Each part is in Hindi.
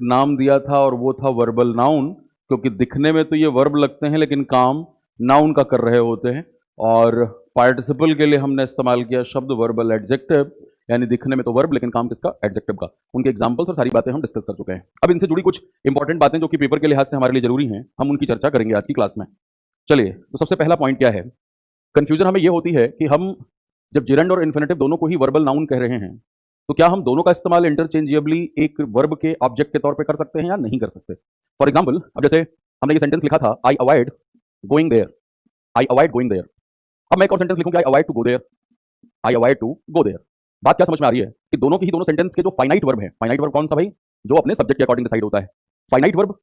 नाम दिया था और वो था वर्बल नाउन, क्योंकि दिखने में तो ये वर्ब लगते हैं लेकिन काम नाउन का कर रहे होते हैं। और पार्टिसिपल के लिए हमने इस्तेमाल किया शब्द वर्बल एडजेक्टिव, यानी दिखने में तो वर्ब लेकिन काम किसका, एडजेक्टिव का। उनके एग्जाम्पल्स और सारी बातें हम डिस्कस कर चुके हैं। अब इनसे जुड़ी कुछ इंपॉर्टेंट बातें जो कि पेपर के लिहाज से हमारे लिए जरूरी हैं, हम उनकी चर्चा करेंगे आज की क्लास में। चलिए, तो सबसे पहला पॉइंट क्या है, कंफ्यूजन हमें यह होती है कि हम जब जिरंड और इन्फिनेटिव दोनों को ही वर्बल नाउन कह रहे हैं, तो क्या हम दोनों का इस्तेमाल इंटरचेंजेबली एक वर्ब के ऑब्जेक्ट के तौर पे कर सकते हैं या नहीं कर सकते। फॉर एग्जाम्पल, अब जैसे हमने ये सेंटेंस लिखा था, I avoid going there, I avoid going there. अब मैं एक और सेंटेंस लिखूंगा, I avoid to go there, I avoid to go there. बात क्या समझ में आ रही है कि दोनों की ही दोनों सेंटेंस के जो फाइनाइट वर्ब है, फाइनाइट वर्ब कौन सा भाई, जो अपने सब्जेक्ट के अकॉर्डिंग डिसाइड होता है। फाइनाइट वर्ब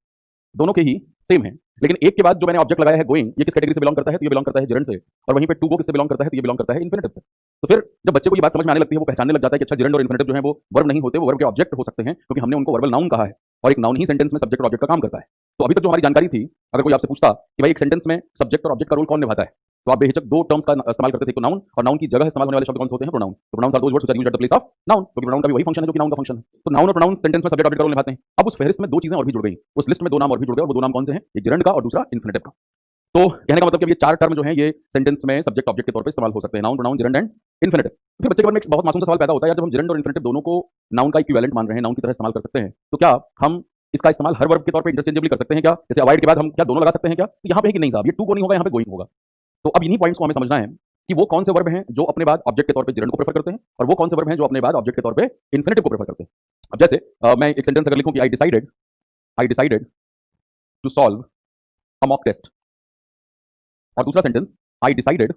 दोनों के ही सेम है, लेकिन एक के बाद जो मैंने ऑब्जेक्ट लगाया है गोइंग, ये किस कैटेगरी से बिलोंग करता है, तो ये बिलोंग करता है जिरंड से। और वहीं पे टू गो किससे बिलोंग करता है, तो ये बिलोंग करता है इन्फिनेटिव से। तो फिर जब बच्चे को ये बात समझ में आने लगती है, वो पहचानने लग जाता है कि अच्छा जिरंड और इन्फिनेटिव जो है वो वर्ब नहीं होते, वो वर्ब के ऑब्जेक्ट हो सकते हैं, क्योंकि हमने उनको वर्बल नाउन कहा है और एक नाउन ही सेंटेंस में सब्जेक्ट और ऑब्जेक्ट का काम करता है। तो अभी तक जो हमारी जानकारी थी, अगर कोई आपसे पूछता कि भाई एक सेंटेंस में सब्जेक्ट और ऑब्जेक्ट का रोल कौन निभाता है, तो आप बेहिचक दो टर्म्स का इस्तेमाल करते थे, तो नाउन, और नाउन की जगह इस्तेमाल होने वाले शब्द कौन से होते हैं, प्रोनाउन। तो pronoun are those words which are used at the place of noun, क्योंकि प्रोनाउन का भी वही फंक्शन है जो कि नाउन का फंक्शन है। तो नाउन और प्रोनाउन सेंटेंस में सब्जेक्ट ऑब्जेक्ट का रोल निभाते हैं। अब उस फहरिस्त में दो चीजें और भी जुड़ गई, उस लिस्ट में दो नाम और भी जुड़ गए, और वो दो नाम कौन से हैं, एक जिरंड का और दूसरा इन्फिनेटिव का। तो कहने का मतलब कि अब ये चार टर्म जो है ये सेंटेंस में सब्जेक्ट ऑब्जेक्ट के तौर पे इस्तेमाल हो सकते हैं, noun, pronoun, gerund and infinitive. फिर बच्चे के मन में एक बहुत मासूम सा सवाल पैदा होता है, यार जब हम जिरंड और इन्फिनेटिव दोनों को नाउन का इक्विवेलेंट मान रहे हैं, नाउन की तरह इस्तेमाल कर सकते हैं, तो क्या हम इसका इस्तेमाल हर वर्ब के तौर पे इंटरचेंजेबली कर सकते हैं क्या, जैसे अवॉइड के बाद हम क्या दोनों लगा सकते हैं क्या। तो यहाँ पे है कि नहीं साहब, ये टू को नहीं होगा, यहाँ पे गोइंग होगा। तो अब इन्हीं पॉइंट्स को हमें समझना है कि वो कौन से वर्ब हैं जो अपने बाद ऑब्जेक्ट के तौर पे जिरंड को प्रेफर करते हैं, और वो कौन से वर्ब हैं जो अपने बाद ऑब्जेक्ट के तौर पे इन्फिनेटिव को प्रेफर करते हैं। अब जैसे मैं एक सेंटेंस अगर लिखूं कि I decided to solve a mock test, और दूसरा sentence, I decided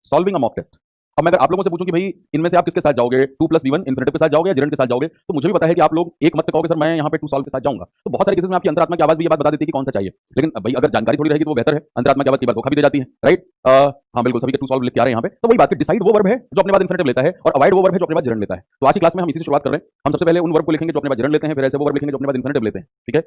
solving a mock test. अब मैं अगर आप लोगों से पूछूं कि भाई इनमें से आप किसके साथ जाओगे, 2+V1 इन्फिनेटिव के साथ जाओगे या जिरंड के साथ जाओगे, तो मुझे भी पता है कि आप लोग एक मत से कहोगे सर मैं यहाँ पे टू सॉल्व के साथ जाऊंगा। तो बहुत सारे केसेस में आपकी अंतरात्मा की आवाज भी ये बात बता देती है कि कौन सा चाहिए, लेकिन भाई अगर जानकारी थोड़ी रहेगी तो वो बेहतर है, अंतरात्मा की आवाज की बात धोखा भी दे जाती है, राइट। हाँ बिल्कुल, सभी के टू सॉल्व लिख के आ रहे हैं यहाँ पे। तो वही बात है, डिसाइड वो वर्ब है जो अपने बाद इन्फिनेटिव लेता है, और अवॉइड वो वर्ब है जो अपने बाद जिरंड लेता है। तो आज की क्लास में हम इसी से शुरुआत कर रहे हैं। हम सबसे पहले उन वर्ब को लिखेंगे जो अपने बाद जिरंड लेते हैं, फिर ऐसे वो वर्ब लिखेंगे जो अपने बाद इन्फिनेटिव लेते हैं, ठीक है।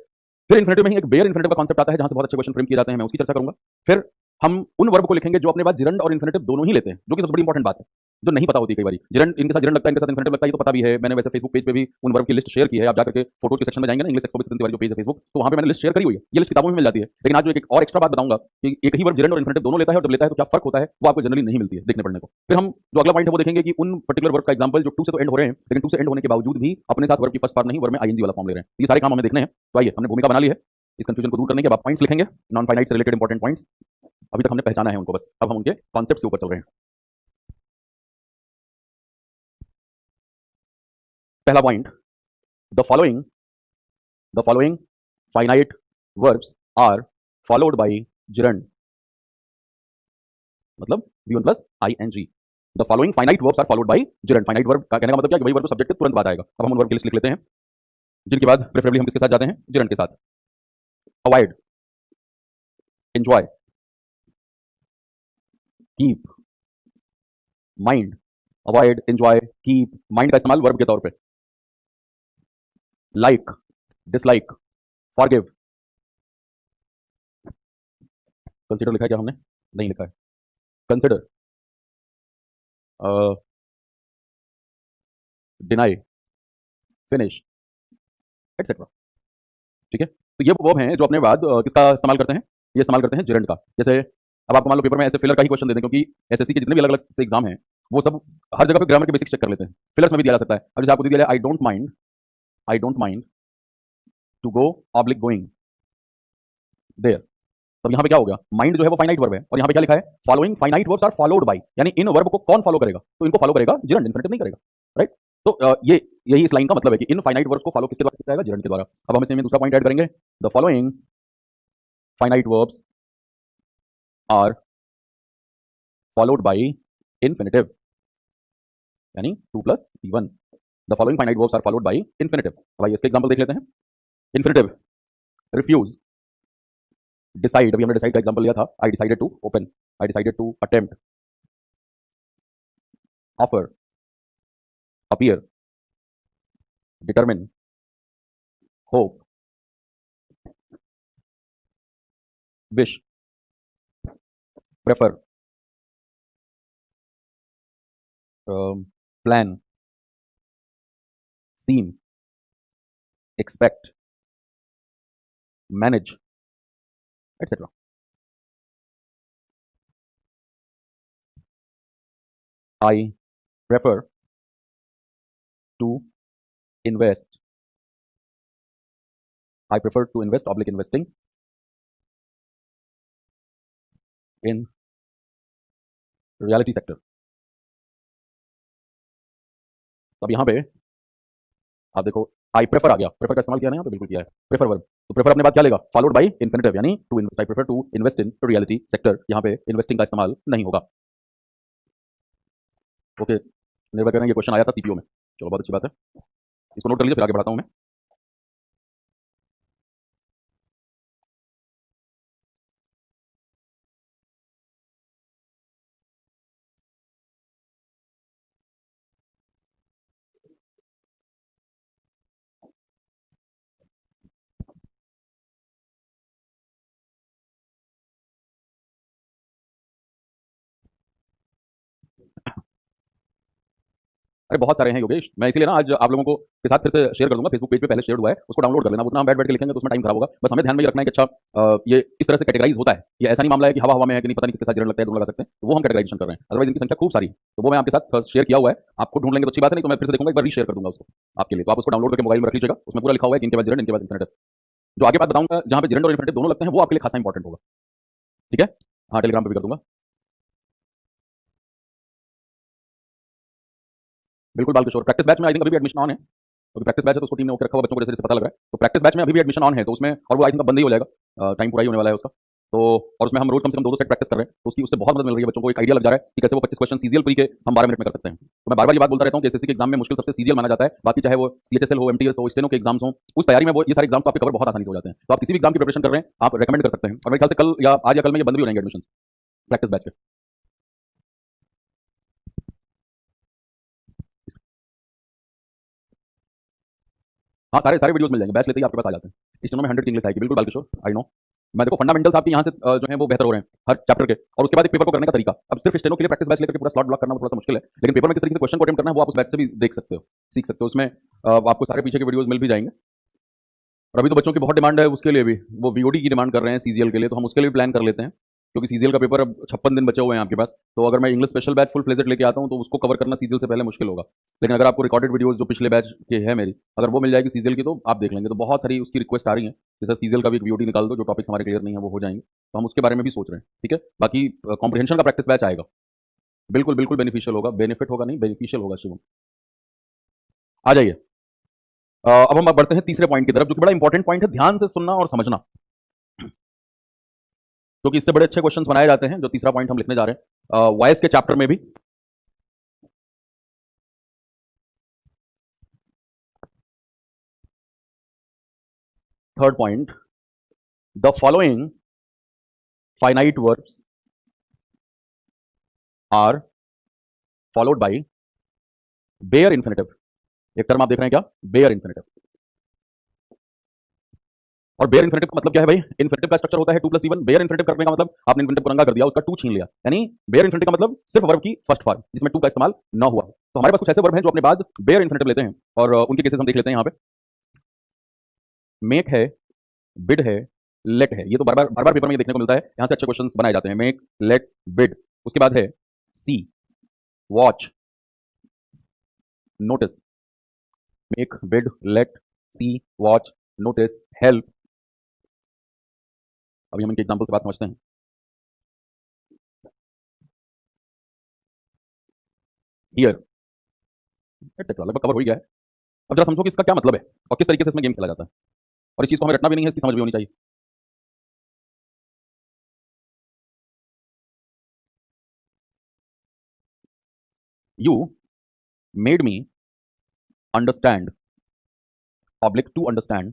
फिर इन्फिनेटिव में ही एक बेयर इन्फिनेटिव का कॉन्सेप्ट आता है, जहां से बहुत अच्छे क्वेश्चन फ्रेम किए जाते हैं, मैं उसकी चर्चा करूंगा। फिर हम उन वर्ब को लिखेंगे जो अपने बाद जिरंड और इन्फिनेटिव दोनों ही लेते हैं, जो कि सबसे बड़ी इंपॉर्टेंट बात है, जो नहीं पता होती कई बार। जिरंड इनके साथ जिरंड लगता है, इनके साथ इन्फिनेटिव लगता है, ये तो पता भी है, मैंने वैसे फेसबुक पेज पे भी उन वर्ब की लिस्ट शेयर की है। आप जाकर के फोटो के सेक्शन में जाएंगे ना, इंग्लिश एक्सपो तिवारी जो पेज है फेसबुक, तो वहां पे मैंने लिस्ट शेयर करी हुई है। ये लिस्ट किताबों में मिल जाती है, लेकिन आज जो एक और एक्स्ट्रा बात बताऊंगा कि एक ही वर्ब जिरंड और इन्फिनेटिव दोनों लेता है, और जब लेता है तो क्या फर्क होता है, वो आपको जनरली नहीं मिलती है देखने पढ़ने को। फिर हम जो अगला पॉइंट है वो देखेंगे कि उन पर्टिकुलर वर्ब का एग्जांपल जो टू से तो एंड हो रहे हैं, लेकिन टू से एंड होने के बावजूद भी अपने साथ वर्ब की फर्स्ट पार्ट नहीं, वर्ब में आईएनजी वाला फॉर्म ले रहे हैं। ये सारे काम हमें देखने हैं। तो आइए, हमने भूमिका बना ली है, इस कंफ्यूजन को दूर करने के बाद पॉइंट्स लिखेंगे, नॉन फाइनाइट से रिलेटेड इंपॉर्टेंट पॉइंट्स। अभी तक हमने पहचाना है उनको, बस अब हम उनके कॉन्सेप्ट्स के ऊपर चल रहे हैं। पहला point, the following finite verbs are followed by gerund, मतलब V1 plus ING। The following finite verbs are followed by gerund. Finite verb का कहने का मतलब क्या है कि वही वर्ब सब्जेक्ट के तुरंत बाद आएगा। अब हम उन वर्ब की लिस्ट लिख लेते हैं जिनके बाद प्रेफरेबली हम किसके साथ जाते हैं, जिरंड के साथ। Avoid, enjoy, keep, mind. Avoid, enjoy, keep, mind का इस्तेमाल वर्ब के तौर पे। Like, dislike, forgive. कंसीडर लिखा है क्या हमने, नहीं लिखा है। कंसिडर, डिनाई, फिनिश, एटसेट्रा, ठीक है। तो ये वो वर्ब हैं जो अपने बाद किसका इस्तेमाल करते हैं, ये इस्तेमाल करते हैं जिरंड का। जैसे अब आपको मान लो पेपर में ऐसे फिलर का ही क्वेश्चन दे दें, क्योंकि एसएससी के जितने भी अलग अलग से एग्जाम हैं वो सब हर जगह पे ग्रामर के बेसिक्स चेक कर लेते हैं, फिलर्स में भी दिया जा सकता है। अब जैसे आपको दिया है, I don't mind to go oblique going there. तब यहाँ पे क्या हो गया, माइंड जो है वो फाइनाइट वर्ब है, और यहाँ पे क्या लिखा है, following finite verbs are followed by, यानी इन वर्ब को कौन फॉलो करेगा, तो इनको फॉलो करेगा जिरंड, इन्फिनेटिव नहीं करेगा, राइट। तो ये यही इस लाइन का मतलब है कि इन फाइनाइट वर्ब को फॉलो किसके द्वारा किया जाएगा, जिरंड के द्वारा। अब हम इसमें दूसरा पॉइंट ऐड करेंगे, the following finite verbs are followed by infinitive, यानी 2+V1। The following finite verbs are followed by infinitive. अब आइए इसके एग्जांपल देख लेते हैं। इन्फिनेटिव, रिफ्यूज, डिसाइड, अभी हमने डिसाइड का एग्जांपल लिया था, I decided to open, I decided to attempt, offer, appear, determine, hope, wish, prefer, plan, seem, expect, manage, etc. I prefer to invest. I prefer to invest oblique investing in reality sector. अब यहां पे आप देखो आई प्रेफर आ गया, प्रेफर का इस्तेमाल किया ना यहाँ पे, बिल्कुल किया है प्रेफर वर्ब। तो प्रेफर अपने बाद क्या लेगा, फॉलोड बाय इन्फिनिटिव, यानी to invest, I prefer to invest in reality sector, यहाँ पे इन्वेस्टिंग का इस्तेमाल नहीं होगा। ओके, निर्भर करें ये क्वेश्चन आया था सीपीओ में, चलो बहुत अच्छी बात है, इसको नोट कर लीजिए, फिर आगे बढ़ाता हूं मैं। अरे बहुत सारे हैं योगेश, मैं इसीलिए ना आज आप लोगों को के साथ फिर से शेयर कर दूंगा, फेसबुक पेज पे पहले शेयर हुआ है, उसको डाउनलोड कर लेना, उतना हम बैठ के लिखेंगे तो उसमें टाइम खराब होगा। बस हमें ध्यान में ये रखना है कि अच्छा ये इस तरह से कैटेगराइज होता है, ये ऐसा नहीं मामला है कि हवा हवा में है कि नहीं पता नहीं किसके साथ जरण लगता है, दोनों लगा सकते हैं, तो वो हम कैटेगराइजेशन कर रहे हैं। अदरवाइज इनकी संख्या खूब सारी, तो वो मैं आपके साथ शेयर किया हुआ है, आपको ढूंढ लेंगे तो अच्छी बात है, नहीं तो मैं फिर से देखूंगा, एक बार रीशेयर कर दूंगा उसको आपके लिए, तो आप उसको डाउनलोड करके मोबाइल में रख लीजिएगा, उसमें पूरा लिखा हुआ है कि इनके बाद जिरंड, इनके बाद इन्फिनिटिव। जो आगे बात बताऊंगा जहां पे जिरंड और इन्फिनिटिव दोनों लगते हैं, वो आपके लिए खासा इंपॉर्टेंट होगा, ठीक है। हाँ, टेलीग्राम पे भी कर दूंगा, बिल्कुल बालकिशोर। प्रैक्टिस बैच में आई थिंक अभी भी एडमिशन ऑन है, क्योंकि प्रैक्टिस बैच है तो उसको टीम ने ओके रखा हुआ, बच्चों को जैसे जैसे पता लग रहा है, तो प्रैक्टिस बैच में अभी भी एडमिशन ऑन है, तो उसमें और वो आई थिंक बंद ही हो जाएगा, टाइम पूरा ही होने वाला है उसका। तो और उसमें हम रोज कम से कम 2-2 सेट प्रैक्टिस कर रहे हैं, तो उसकी उससे बहुत मदद मिल रही है, बच्चों को एक आइडिया लग जा रहा है कि कैसे वो 25 क्वेश्चन सीजीएल प्री के हम 12 मिनट में कर सकते हैं। तो मैं बार बार ये बात बोलता रहता हूँ कि एसएससी के एग्जाम में मुश्किल सबसे सीजीएल माना जाता है, बाकी चाहे वो सीएचएसएल हो, एमटीएस हो, स्टेनो के एग्जाम्स हो, उस तैयारी में वो ये सारे एग्जाम तो आपके कवर बहुत आसानी से हो जाते हैं। तो आप किसी भी एग्जाम की प्रिपरेशन कर रहे हैं, आप रेकमेंड कर सकते हैं, और मेरे ख्याल से कल या आज या कल में ये बंद भी हो जाएंगे एडमिशन प्रैक्टिस बैच के। हाँ, सारे सारे वीडियोस मिल जाएंगे, बैच लेते ही आपके पास आ जाते हैं। स्टेनो में 100 की इंग्लिश आएगी, बिल्कुल बालकिशोर, आई नो। मैं देखो फंडामेंटल्स आपके यहाँ से जो है वो बेहतर हो रहे हैं हर चैप्टर के, और उसके बाद एक पेपर को करने का तरीका। अब सिर्फ स्टेनो के लिए प्रैक्टिस बैच लेकर के पूरा स्लॉट ब्लॉक करना वो थोड़ा सा मुश्किल है, लेकिन पेपर में किस तरीके से क्वेश्चन को अटेम्प्ट करना है वो आप उस बैच से भी देख सकते हो, सीख सकते हो। उसमें आपको सारे पीछे के वीडियोस मिल भी जाएंगे। और अभी तो बच्चों की बहुत डिमांड है उसके लिए भी, वो बीओडी की डिमांड कर रहे हैं सीजीएल के लिए, तो हम उसके लिए भी प्लान कर लेते हैं, क्योंकि सीजीएल का पेपर अब 56 दिन बचे हुए हैं आपके पास। तो अगर मैं English special batch full fledged लेके आता हूँ तो उसको कवर करना सीजीएल से पहले मुश्किल होगा, लेकिन अगर आपको रिकॉर्डेड वीडियोस जो पिछले बैच के है मेरी, अगर वो मिल जाएगी सीजीएल की, तो आप देख लेंगे। तो बहुत सारी उसकी रिक्वेस्ट आ रही है, जैसे सीजीएल का भी एक बीओडी निकाल दो, जो टॉपिक्स हमारे क्लियर नहीं है वो हो जाएंगे, तो हम उसके बारे में भी सोच रहे हैं, ठीक है। बाकी कॉम्प्रिहेंशन का प्रैक्टिस बैच आएगा, बिल्कुल बिल्कुल बेनिफिशियल होगा, बेनिफिट होगा नहीं बेनिफिशियल होगा शिवम। आ जाइए, अब हम बढ़ते हैं तीसरे पॉइंट की तरफ, जो कि बड़ा इंपॉर्टेंट पॉइंट है, ध्यान से सुनना और समझना, क्योंकि इससे बड़े अच्छे क्वेश्चंस बनाए जाते हैं। जो तीसरा पॉइंट हम लिखने जा रहे हैं वॉइस के चैप्टर में भी, third point, the following finite verbs are followed by bare infinitive. एक टर्म आप देख रहे हैं क्या, बेयर इन्फिनिटिव। और बेयर इन्फिनिटिव का मतलब क्या है भाई, इन्फिनिटिव का स्ट्रक्चर होता है 2 + E1, बेयर इन्फिनिटिव करने का मतलब आपने इन्फिनिटिव को रंगा कर दिया, उसका 2 छीन लिया, यानी बेयर इन्फिनिटिव का मतलब सिर्फ वर्ब की फर्स्ट फॉर्म जिसमें 2 का इस्तेमाल ना हुआ। तो हमारे पास कुछ ऐसे वर्ब हैं जो अपने बाद बेयर इन्फिनिटिव लेते हैं, और उनके केसेस हम देख लेते हैं यहाँ पे। मेक है, बिड है, लेट है, ये तो बार बार पेपर में ये देखने को मिलता है, यहाँ से अच्छे क्वेश्चन बनाए जाते हैं। मेक, लेट, बिड, उसके बाद है see, watch, notice. Make, bid, let, see, watch, notice, help. अभी हम इनके एग्जाम्पल से बात समझते हैं। हियर, एटसेट्रा, लगभग कवर हो ही गया है। अब जरा समझो कि इसका क्या मतलब है और किस तरीके से इसमें गेम खेला जाता है, और इस चीज को हमें रटना भी नहीं है, इसकी समझ भी होनी चाहिए। You made me understand oblique to understand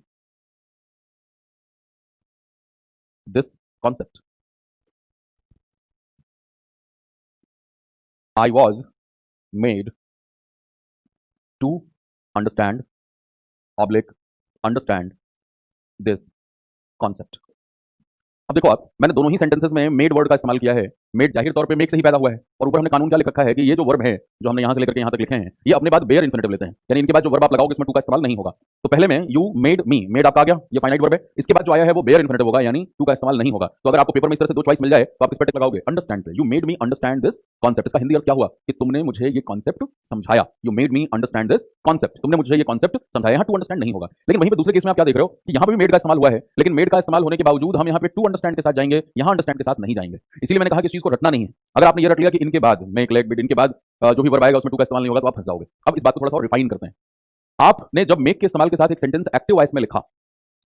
this concept. I was made to understand oblique understand this concept. अब देखो आप, मैंने दोनों ही सेंटेंसेस में मेड वर्ड का इस्तेमाल किया है, मेड जाहिर तौर पे मेक से ही पैदा हुआ है, और ऊपर हमने कानून क्या लिख रखा है कि ये जो वर्ब है जो हमने यहाँ से लेकर के यहाँ तक लिखे हैं, ये अपने बाद बेयर इन्फिनेटिव लेते हैं, यानी इनके बाद जो वर्ब आप लगाओगे इसमें टू का इस्तेमाल नहीं होगा। तो पहले में यू मेड मी, मेड आपका आ गया, ये फाइनाइट वर्ब है, इसके बाद जो आया है वो बेयर इन्फिनेटिव होगा, यानी टू का इस्तेमाल नहीं होगा। तो अगर आपको पेपर में इस तरह से दो चॉइस मिल जाए तो आप इस पर टिक लगाओगे, understand, you made me understand this concept. इसका हिंदी अर्थ क्या हुआ कि तुमने मुझे ये कॉन्सेप्ट समझाया, you made me understand this concept, तुमने मुझे ये कॉन्सेप्ट समझाया। यहाँ टू अंडरस्टैंड नहीं होगा, लेकिन वहीं पे दूसरे केस में आप क्या देख रहे हो कि यहाँ पे भी मेड का इस्तेमाल हुआ है, लेकिन मेड का इस्तेमाल होने के बावजूद हम यहाँ पे टू अंडरस्टैंड के साथ जाएंगे, यहाँ अंडरस्टैंड के साथ नहीं जाएंगे। इसलिए मैंने कहा कि इस चीज को रटना नहीं है। अगर आपने ये रट लिया कि इनके बाद मेक, लेट, बिड, इनके बाद जो भी वर्ब आएगा उसमें टू का इस्तेमाल नहीं होगा तो आप फंस जाओगे। अब इस बात को थोड़ा सा रिफाइन करते हैं। आपने जब मेक के इस्तेमाल के साथ एक सेंटेंस एक्टिव वॉइस में लिखा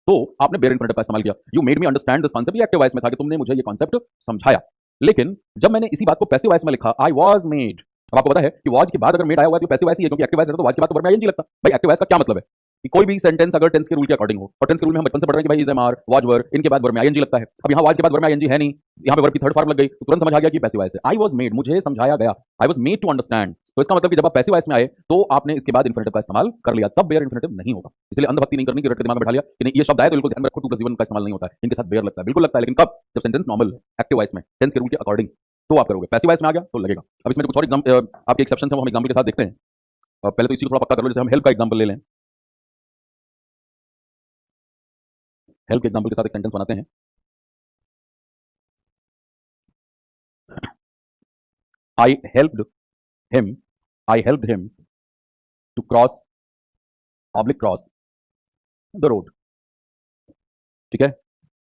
तो आपने बेयर इन्फिनेटिव का इस्तेमाल किया, you made me understand this concept, ये एक्टिव वॉइस में था कि तुमने मुझे ये कॉन्सेप्ट समझाया। लेकिन जब मैंने इसी बात को पैसिव वॉइस में लिखा, आई वाज मेड, अब आपको पता है कि वाज के बाद अगर मेड आया हुआ है तो पैसिव वॉइस ही है, क्योंकि एक्टिव वॉइस है तो वाज के बाद तो वर्ब में आईएनजी लगता। भाई एक्टिव वॉइस का क्या मतलब है कि कोई भी सेंटेंस अगर टेंस के रूल के अकॉर्डिंग हो, और टेंस के रूल में हम बचपन से पढ़ रहे हैं कि भाई is am are was were, इनके बाद वर्ब में आईएनजी लगता है। अब यहाँ वाज के बाद वर्ब में आईएनजी है नहीं, यहाँ पे वर्ब की थर्ड फॉर्म लग गई तो तुरंत समझ आ गया कि पैसिव वॉइस है। आई वाज मेड, मुझे समझाया गया, I was made to understand. तो इसका मतलब कि जब आप पैसिव वॉइस में आए तो आपने इसके बाद इन्फिनेटिव का इस्तेमाल कर लिया, तब बेयर इन्फिनेटिव नहीं होगा। इसलिए अंधभक्ति नहीं करनी कि रट के दिमाग में बैठा लिया कि नहीं ये शब्द आए तो बिल्कुल ध्यान में रखो, टू प्लस वन का इस्तेमाल नहीं होता है, इनके साथ बेयर लगता है, बिल्कुल लगता है, लेकिन कब? जब सेंटेंस नॉर्मल है, एक्टिव वॉइस में, टेंस के रूल के अकॉर्डिंग, तो आप करोगे। पैसिव वॉइस में आ गया तो लगेगा। अब इसमें कुछ और आपके एक्सेप्शन है वो हम एग्जाम्पल के साथ देखते हैं। पहले तो इसी को थोड़ा पक्का कर लो, जैसे हम हेल्प का एग्जाम्पल ले लें। हेल्प के एग्जाम्पल के साथ एक सेंटेंस बनाते हैं। I helped him, I helped him to cross, oblique cross the road. ठीक है,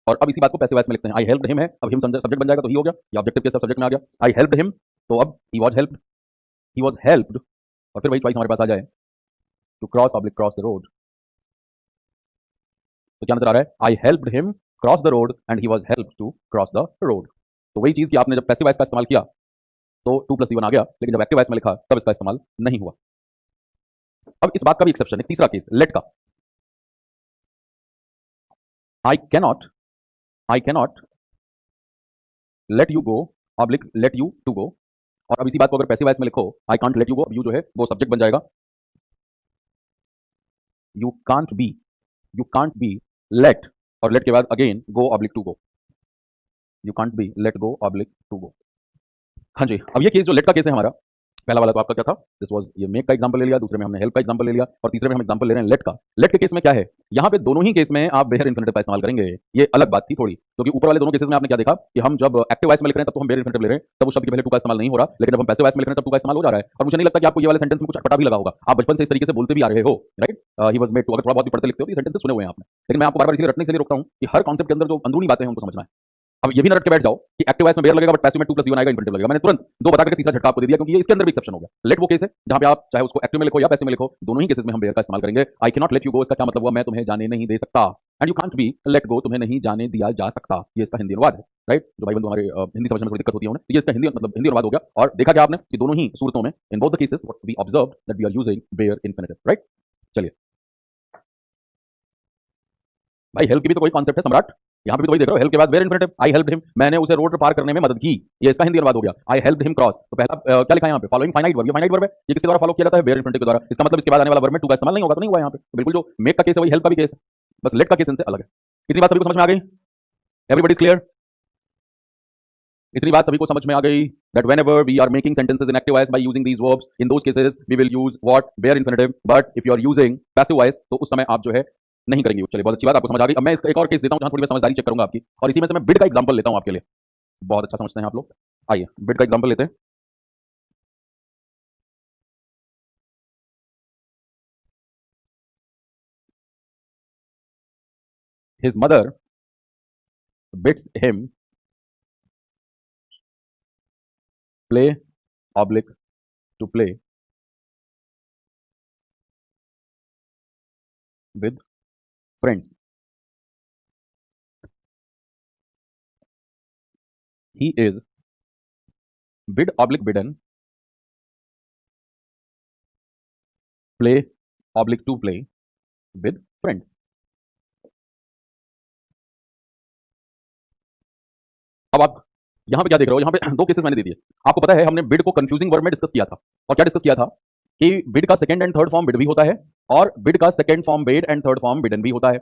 और अब इसी बात को पैसिव वॉइस में लिखते हैं। आई हेल्प्ड हिम है, अब हिम सब्जेक्ट बन जाएगा तो ही हो गया, या ऑब्जेक्टिव के साथ सब्जेक्ट में आ गया। आई हेल्प्ड हिम, तो अब he was helped, he was helped, और फिर वही ट्वाइस हमारे पास आ जाए, to cross, oblique cross the road. तो क्या नजर आ रहा है? I helped him cross the road and he was helped to cross the road. तो वही चीज कि आपने जब पैसिव वॉइस का इस्तेमाल किया तो टू प्लस वन आ गया, लेकिन जब एक्टिव वॉइस में लिखा तब इसका इस्तेमाल नहीं हुआ। अब इस बात का भी एक्सेप्शन है, तीसरा केस लेट का। I cannot let you go, oblique let you to go, और अब इसी बात को अगर पैसिव वॉइस में लिखो, I can't let you go, अब यू जो है वो सब्जेक्ट बन जाएगा, यू कांट बी लेट, और लेट के बाद again go oblique to go, you can't be let go oblique to go. हाँ जी, अब ये केस जो लेट का केस है हमारा, पहला वाला तो आपका क्या था, दिस वाज, ये मेक का एग्जांपल ले लिया, दूसरे में हमने हेल्प का एग्जांपल ले लिया, और तीसरे में हम एग्जांपल ले रहे हैं लेट का। लेट के केस में क्या है, यहाँ पे दोनों ही केस में आप बेयर इन्फिनेटिव का इस्तेमाल करेंगे। ये अलग बात थी थोड़ी, क्योंकि ऊपर वाले दोनों केसेस में आपने क्या देखा कि हम जब एक्टिव वॉइस में लिख रहे हैं तब तो हम बेयर इन्फिनेटिव ले रहे हैं, तब उस शब्द के पहले टू का इस्तेमाल नहीं हो रहा, लेकिन जब हम पैसिव वॉइस में लिख रहे हैं तब टू का इस्तेमाल हो जा रहा है। और मुझे नहीं लगता कि आपको ये वाले सेंटेंस में कुछ अटपटा भी लगा होगा, आप बचपन से इस तरीके से बोलते भी आ रहे हो, right. He was made to, अगर थोड़ा बहुत भी पढ़ते लिखते हो तो ये सेंटेंस सुने हुए हैं आपने, लेकिन मैं आपको बार-बार इसलिए रटने के लिए रोकता हूं कि हर कॉन्सेप्ट के अंदर जो अंदरूनी बातें हैं उनको समझना है। अब ये भी ना रट के बैठ जाओ कि एक्टिव वॉइस में बेयर लगेगा बट पैसिव में टू प्लस वन आएगा, इन्फिनेटिव लगेगा। मैंने तुरंत दो बता करके तीसरा झटका आपको दे दिया, क्योंकि ये इसके अंदर भी एक्सेप्शन हो गया। लेट वो केस है जहां पे आप चाहे उसको एक्टिव में लिखो या पैसिव में लिखो, दोनों ही केसेस में हम बेयर का इस्तेमाल करेंगे। I can not let you गो, इसका क्या मतलब हुआ, मैं तुम्हें जाने नहीं दे सकता, and you can't be let गो, तुम्हें नहीं जाने दिया जा सकता, ये इसका हिंदी अनुवाद है, राइट। जो भाई बंधु हमारे हिंदी समझने में थोड़ी दिक्कत होती है उन्हें, तो ये इसका हिंदी मतलब हिंदी अनुवाद हो गया। और देखा क्या आपने कि दोनों ही सूरतों में, in both the cases we observed that we are using bare infinitive, right. चलिए भाई, हेल्प की भी तो कोई कॉन्सेप्ट है सम्राट, यहाँ पे भी तो वही देख रहे हो, हेल्प के बाद bare infinitive, I helped him, मैंने उसे रोड पार करने में मदद की, ये इसका हिंदी अनुवाद हो गया। आई हेल्प्ड हिम क्रॉस, तो पहला क्या लिखा है यहाँ पे, फॉलोइंग फाइनाइट वर्ब, ये फाइनाइट वर्ब है, ये किसके द्वारा फॉलो किया जाता है, बेयर इन्फिनेटिव के द्वारा। इसका मतलब इसके बाद आने वाला वर्ब में टू का इस्तेमाल नहीं होगा, तो नहीं हुआ यहाँ पे। तो बिल्कुल जो मेक का केस है वही हेल्प का भी केस है, बस लेट का केस इनसे अलग है। इतनी बात सभी को समझ में आ गई? Everybody is clear? इतनी बात सभी को समझ में आ गई that whenever we are making sentences in active voice by using these verbs, in those cases we will use what, bare infinitive, but if you are using passive voice तो उस समय आप जो है नहीं करेंगे। चलिए बहुत अच्छी बात, आपको समझ आ गई। अब मैं इसका एक और केस देता हूं जहां थोड़ी मैं समझदारी चेक करूंगा आपकी, और इसी में से मैं बिड का एग्जांपल लेता हूं आपके लिए। बहुत अच्छा समझते हैं आप लोग, आइए बिड का एग्जांपल लेते हैं। His mother bids him play oblique to play with friends. He is bid oblique bidden play oblique to play with friends. अब आप यहां पे क्या देख रहे हो, यहां पे दो केसेस मैंने दे दिए। आपको पता है हमने बिड को कंफ्यूजिंग वर्ड में डिस्कस किया था, और क्या डिस्कस किया था कि बिड का second and third form bid भी होता है, और बिड का second form bed and third form बिडन भी होता है,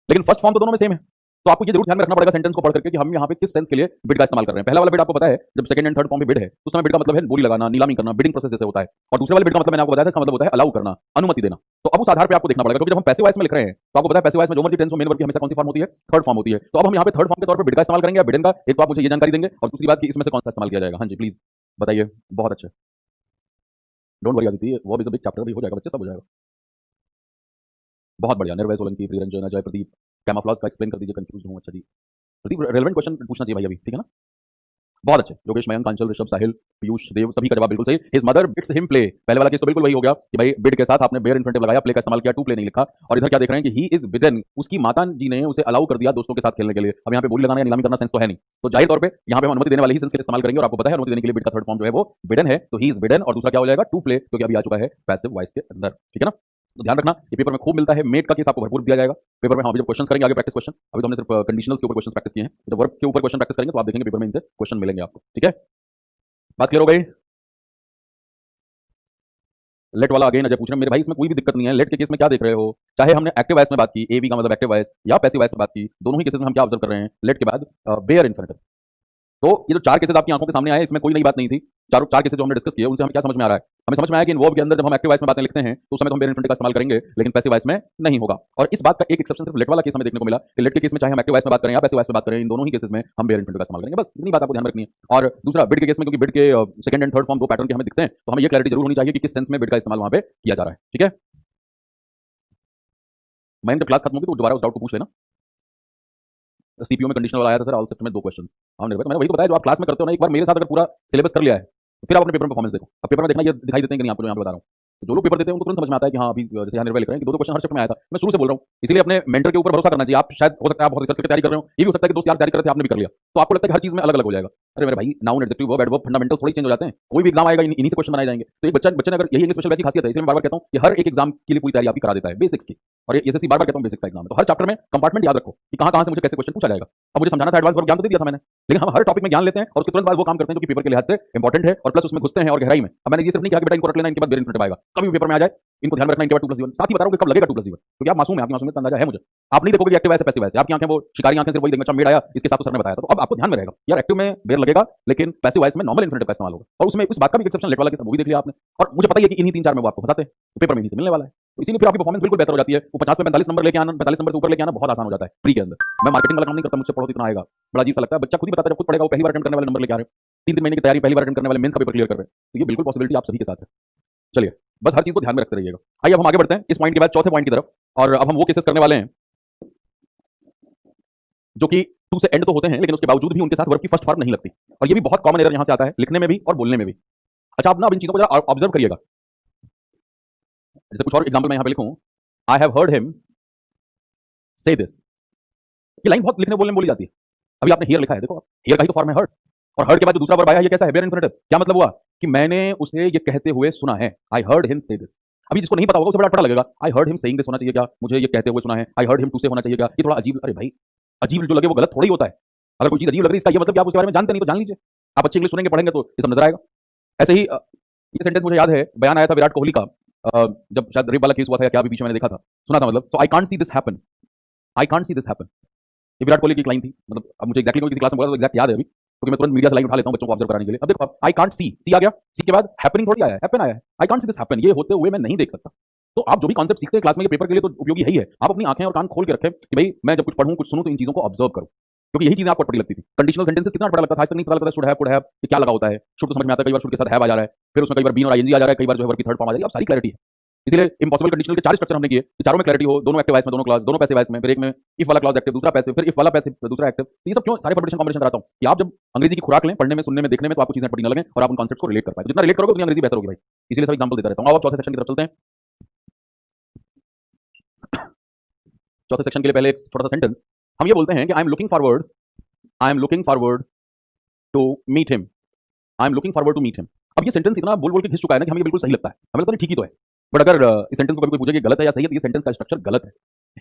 लेकिन फर्स्ट फॉर्म तो दोनों में सेम है। तो आपको ये जरूर ध्यान में रखना पड़ेगा सेंटेंस को पढ़ करके कि हम यहाँ पे किस सेंस के लिए बिड का इस्तेमाल कर रहे हैं। पहला वाला बिड आपको पता है, जब सेकंड एंड थर्ड फॉर्म में बिड है तो उस समय बिड का मतलब है बोली लगाना, नीलामी करना, बिडिंग प्रोसेस जैसे होता है। और दूसरे वाले बिड का मतलब मैंने आपको बताया था, इसका मतलब होता है अलाउ करना, अनुमति देना। तो अब उस आधार पे आपको देखना पड़ेगा, क्योंकि जब हम पैसिव वॉइस में लिख रहे हैं तो आपको पता है पैसिव वॉइस में जो मर्जी टेंस हो, मेन वर्ब की हमेशा कौन सी फॉर्म होती है, थर्ड फॉर्म होती है। तो अब हम यहाँ पे थर्ड फॉर्म के तौर पे बिड का इस्तेमाल करेंगे या बिडन का, एक तो आप मुझे ये जानकारी देंगे और दूसरी बात कि इसमें से कौन सा इस्तेमाल किया जाएगा। हाँ जी प्लीज बताइए। बहुत अच्छे, डोंट वरी आदित्य, वो इज अ बिग चैप्टर, भी हो जाएगा बच्चे, सब हो जाएगा। बहुत बढ़िया, निर्भय सोलंकी, प्रियरंजन, अजय, प्रदीप, कैमोफ्लेज का एक्सप्लेन कर दीजिए, कंफ्यूज हूँ। अच्छा जी प्रदीप, रेलेवेंट क्वेश्चन पूछना चाहिए भाई अभी, ठीक है ना। बहुत अच्छे, योगेश, मयंक, कांचल, ऋषभ, साहिल, पीयूष, देव, सभी का जवाब बिल्कुल सही। His mother bits him play, पहले वाला केस तो बिल्कुल वही हो गया कि भाई बिड के साथ आपने बेयर इन्फिनेटिव लगाया, प्ले का इस्तेमाल किया, टू प्ले नहीं लिखा। और इधर क्या देख रहे हैं कि ही इज विदन, उसकी माता जी ने उसे अलाउ कर दिया दोस्तों के साथ खेलने के लिए। अब यहाँ पे बोली लगाना या नीलामी करना सेंस तो है नहीं, तो जाहिर तौर पे यहाँ पे हम अनुमति देने वाले ही सेंस के लिए इस्तेमाल करेंगे। और आपको पता है अनुमति देने के लिए बिड का थर्ड फॉर्म जो है वो बिडन है, तो ही इज बिडन। और दूसरा क्या हो जाएगा, टू प्ले, क्योंकि अभी आ चुका है पैसिव वॉइस के अंदर, ठीक है ना। तो ध्यान रखना, ये पेपर में खूब मिलता है, मेट का केस आपको भरपूर दिया जाएगा पेपर में। हम अभी जब क्वेश्चन करेंगे आगे प्रैक्टिस क्वेश्चन, अभी तो हमने सिर्फ कंडीशनल्स के ऊपर क्वेश्चन प्रैक्टिस किए हैं, जब वर्ब के ऊपर क्वेश्चन प्रैक्टिस करेंगे तो आप देखेंगे पेपर में इनसे क्वेश्चन मिलेंगे आपको, ठीक है। बात क्लियर हो गई। लेट वाला अगेन अजय पूछ रहे हैं, मेरे भाई इसमें कोई भी दिक्कत नहीं है, लेट के केस में क्या देख रहे हो, चाहे हमने एक्टिव वॉइस में बात की, एवी का मतलब एक्टिव वॉइस, या पैसिव वॉइस में बात की, दोनों ही केसेस में हम क्या ऑब्जर्व कर रहे हैं, लेट के बाद बेयर इन्फिनेटिव। तो ये जो चार केसेस आपकी आंखों के सामने आए, इसमें कोई नई बात नहीं थी। चार केसेस जो हमने डिस्कस किए उनसे हमें क्या समझ में आ रहा है, हमें समझ में आया कि इन वर्ब के अंदर जब हम एक्टिव वॉइस में बातें लिखते हैं तो उस समय तो हम बेयर इन्फिनेटिव का इस्तेमाल करेंगे, लेकिन पैसिव वॉइस में नहीं होगा। और इस बात का एक एक्सेप्शन सिर्फ लेट वाला केस हमें देखने को मिला कि लेट के केस में चाहे हम एक्टिव वॉइस में बात करें या पैसिव वॉइस में बात करें, इन दोनों ही केसेस में हम बेयर इन्फिनेटिव का इस्तेमाल करेंगे। बस इतनी बात आपको ध्यान रखनी है। और दूसरा बिड के केस में, क्योंकि बिड के सेकंड एंड थर्ड फॉर्म दो पैटर्न के हमें दिखते हैं, तो हमें ये क्लैरिटी जरूर होनी चाहिए कि किस सेंस में बिड का इस्तेमाल वहां पे किया जा रहा है, ठीक है। मैंने जब क्लास खत्म होगी तो दोबारा उस डाउट को पूछ लेना। सीपीयू में कंडीशनल आया था सर, ऑल सेट में 2 क्वेश्चन। हाँ निर्भय, तो मैंने वही तो बताया जो आप क्लास में करते हो ना, एक बार मेरे साथ अगर पूरा सिलेबस कर लिया है तो फिर आप अपने पेपर में परफॉर्मेंस देखो। अब पेपर में देखना ये दिखाई देते हैं कि नहीं, आपको जो यहाँ पे बता रहा हूँ। तो जो लोग पेपर देते हैं उनको तुरंत समझ में आता है कि हाँ अभी जैसे यहाँ निर्भय लिख रहे हैं कि दो क्वेश्चन हर शिफ्ट में आया था। मैं शुरू से बोल रहा हूँ, इसीलिए अपने मेंटर के ऊपर भरोसा करना चाहिए। आप शायद हो सकता है आप बहुत रिसर्च करके तैयारी कर रहे हो, ये भी हो सकता है कि दोस्त यार तैयारी कर रहे थे आपने भी कर लिया, तो आपको लगता है कि हर चीज में अलग अलग हो जाएगा। अरे मेरे भाई, noun, adjective, verb, adverb, fundamental थोड़ी चेंज हो जाते हैं। कोई भी एग्जाम आएगा इन्हीं से क्वेश्चन बनाए जाएंगे। तो एक बच्चे ने अगर यही इंग्लिश स्पेशल की खासियत है, इसलिए मैं बार बार कहता हूँ कि हर एक एग्जाम के लिए पूरी तैयारी आपकी करा देता है बेसिक्स की। और ये एसएससी बार बार कहता हूँ बेसिक्स का एग्जाम है, तो हर चैप्टर में कंपार्टमेंट याद रखो कि कहाँ से मुझे कैसे क्वेश्चन पूछा जाएगा। अब मुझे समझाना था, एडवांस वर्ब ज्ञान तो दे दिया था मैंने, लेकिन हम हर टॉपिक में ज्ञान लेते हैं और उसके तुरंत बाद वो काम करते हैं जो कि पेपर के लिहाज से इंपॉर्टेंट है, और प्लस उसमें घुसते हैं और गहराई में। अब मैंने ये सिर्फ नहीं कहा कि बेटा इनको रट लेना, इनके बाद बेयर इन्फिनेटिव आएगा, कभी भी पेपर में आ जाए इनको ध्यान में रखना, इनके बाद 2+1। साथ ही बता रहा हूं कि कब लगेगा 2+1, क्योंकि आप मासूम हैं, आपकी मासूमियत का अंदाजा है मुझे। आप नहीं देखोगे कि एक्टिव वॉइस है पैसिव वॉइस है, आपकी आंखें वो शिकारी आंखें सिर्फ वही देखेंगे, अच्छा मेड आया इसके साथ तो सर ने बताया था। तो अब आपको ध्यान में रहेगा यार, एक्टिव में बेयर लगेगा लेकिन पैसिव वॉइस में नॉर्मल इन्फिनेटिव का इस्तेमाल होगा। और उसमें इस बात का भी एक्सेप्शन लेट वाला के मूवी देख लिया आपने, और मुझे पता ही है कि इन्हीं 3-4 में वो आपको फंसाते हैं, तो पेपर में इन्हीं से मिलने वाला है। तो इसीलिए फिर आपकी परफॉर्मेंस बिल्कुल बेहतर हो जाती है। वो 50 में 45 नंबर लेके आना, 45 नंबर से ऊपर लेके आना बहुत आसान हो जाता है प्री के अंदर। मैं मार्केटिंग वाला काम नहीं करता, मुझसे पढ़ो तो इतना आएगा, बड़ा अजीब सा लगता है। बच्चा खुद ही बताता है, जब खुद पढ़ेगा वो पहली बार अटेम्प्ट करने वाले नंबर लेके आ रहे हैं, 3 महीने की तैयारी, पहली बार अटेम्प्ट करने वाले मेंस का पेपर क्लियर कर रहे हैं। तो ये बिल्कुल पॉसिबिलिटी आप सभी के साथ है। चलिए, बस हर चीज को ध्यान में रखते रहिएगा। आइए अब हम आगे बढ़ते हैं इस पॉइंट के बाद चौथे पॉइंट की तरफ। और अब हम वो केसेस करने वाले हैं जो कि टू से एंड तो होते हैं, लेकिन उसके बावजूद भी उनके साथ वर्ब की फर्स्ट फॉर्म नहीं लगती। और ये भी बहुत कॉमन एरर यहां से आता है, लिखने में भी और बोलने में भी। अच्छा, आप ना अब इन चीजों को जरा ऑब्जर्व करिएगा। जैसे कुछ और एग्जांपल मैं यहां पे लिखूं, आई हैव हर्ड हिम से दिस। ये लाइन बहुत लिखने बोलने में बोली जाती है। अभी आपने हियर लिखा है, देखो हियर का ही तो फॉर्म है हर्ड, और हर्ड के बाद जो दूसरा वर्ब आया ये कैसा है, बेयर इन्फिनेटिव। क्या मतलब हुआ कि मैंने उसे ये कहते हुए सुना है, आई हर्ड हिम से दिस। अभी जिसको नहीं पता होगा उसे बड़ा अटपटा लगेगा, I heard him saying this होना चाहिए क्या, मुझे ये कहते हुए सुना है, आई हर्ड हिम टू से होना चाहिए क्या। ये थोड़ा अजीब, अरे भाई अजीब जो लगे वो गलत थोड़ा ही होता है। अगर कोई चीज अजीब लग रही है इसका ये मतलब कि आप उसके बारे में जानते नहीं, तो जान लीजिए। आप अच्छी इंग्लिश सुनेंगे पढ़ेंगे तो ये सब नजर आएगा। ऐसे ही ये सेंटेंस मुझे याद है, बयान आया था विराट कोहली का, जब शायद रेप वाला केस हुआ था या क्या, भी बीच में मैंने देखा था, सुना था, मतलब तो I can't see this happen, I can't see this happen. ये विराट कोहली की लाइन थी, मतलब अब मुझे एक्जैक्टली किसी क्लास में बोला तो एग्जैक्ट याद है अभी, क्योंकि मैं तुरंत मीडिया से लाइन उठा लेता हूं बच्चों को ऑब्जर्व कराने के लिए। अब देखो, आई कांट सी आ गया, सी के बाद हैपनिंग थोड़ी आया है, हैपन आया है, I can't see this happen, ये होते हुए मैं नहीं देख सकता। तो आप जो भी कॉन्सेप्ट सीखते हैं क्लास में, ये पेपर के लिए तो उपयोगी है ही है। आप अपनी आंखें और कान खोल के रखें कि भाई मैं जब कुछ पढ़ूं कुछ सुनूं तो इन चीजों को ऑब्जर्व करूं, क्योंकि यही चीजें आपको पड़ी लगती थी। कंडीशनल सेंटेंसेस कितना पता लगता था, आज तक नहीं पता लगता था शुड हैव, कुड हैव, ये क्या लगा होता है। शुड तो समझ में आता है, कई बार शुड के साथ हैव आ जा रहा है, फिर उसमें कई बार बीन और आईएनजी आ जा रहा है, कई बार जो है वर्ब की थर्ड फॉर्म आ जा रही है। अब सारी क्लैरिटी है। इसलिए इंपॉसिबल कंडीशनल के 4 स्ट्रक्चर हमने किए, चारों में क्लैरिटी हो, दोनों एक्टिव वॉइस में, दोनों क्लॉज, दोनों पैसिव वॉइस में, फिर एक में इफ वाला क्लॉज एक्टिव, दूसरा पैसिव, फिर इफ वाला पैसिव, दूसरा एक्टिव। तो ये सब क्यों सारे परमुटेशन कॉम्बिनेशन कराता हूं कि आप जब अंग्रेजी की खुराक लें, पढ़ने में, सुनने में, देखने में, तो आपको चीजें पड़ी न लगें और आप उन कॉन्सेप्ट्स को रिलेट कर पाए। जितना रिलेट करोगे उतनी अंग्रेजी बेहतर होगी भाई। इसलिए सब एग्जांपल देता रहता हूं। अब चौथे सेक्शन की तरफ चलते हैं। चौथे सेक्शन के लिए पहले एक छोटा सा सेंटेंस हम ये बोलते हैं कि I am looking forward to meet him, I am looking forward to meet him. अब ये सेंटेंस इतना बोल बोल के घिस चुका है ना कि हमें ये बिल्कुल सही लगता है, हमें लगता है ठीक ही तो है। बट अगर इस सेंटेंस को कभी कोई पूछे कि गलत है या सही है, तो ये सेंटेंस का स्ट्रक्चर गलत है।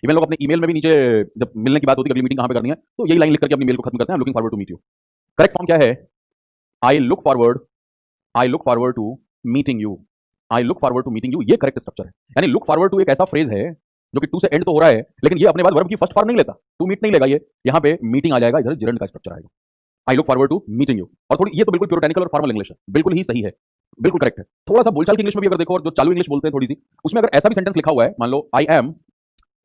इवन लोग अपने ईमेल में भी नीचे जब मिलने की बात होती है, अगली मीटिंग कहां पे करनी है, तो यही लाइन लिख करके अपनी मेल को खत्म करते हैं, looking forward to meet you. Correct form क्या है, I look forward to meeting you, I look forward to meeting you. ये करेक्ट स्ट्रक्चर है। यानी लुक फॉरवर्ड टू एक ऐसा फ्रेज है जो कि टू से एंड तो हो रहा है, लेकिन ये अपने बाद वर्ब की फर्स्ट फॉर्म नहीं लेता, टू मीट नहीं लेगा ये, यहाँ पे मीटिंग आ जाएगा, इधर जिरंड का स्ट्रक्चर आएगा, I look forward to meeting you. और थोड़ी ये तो बिल्कुल प्योरिटेनिकल और फॉर्मल इंग्लिश है, बिल्कुल ही सही है, बिल्कुल करेक्ट है। थोड़ा सा बोलचाल की इंग्लिश में भी अगर देखो, और जो चालू इंग्लिश बोलते हैं थोड़ी सी, उसमें अगर ऐसा भी सेंटेंस लिखा हुआ है, मान लो आई एम,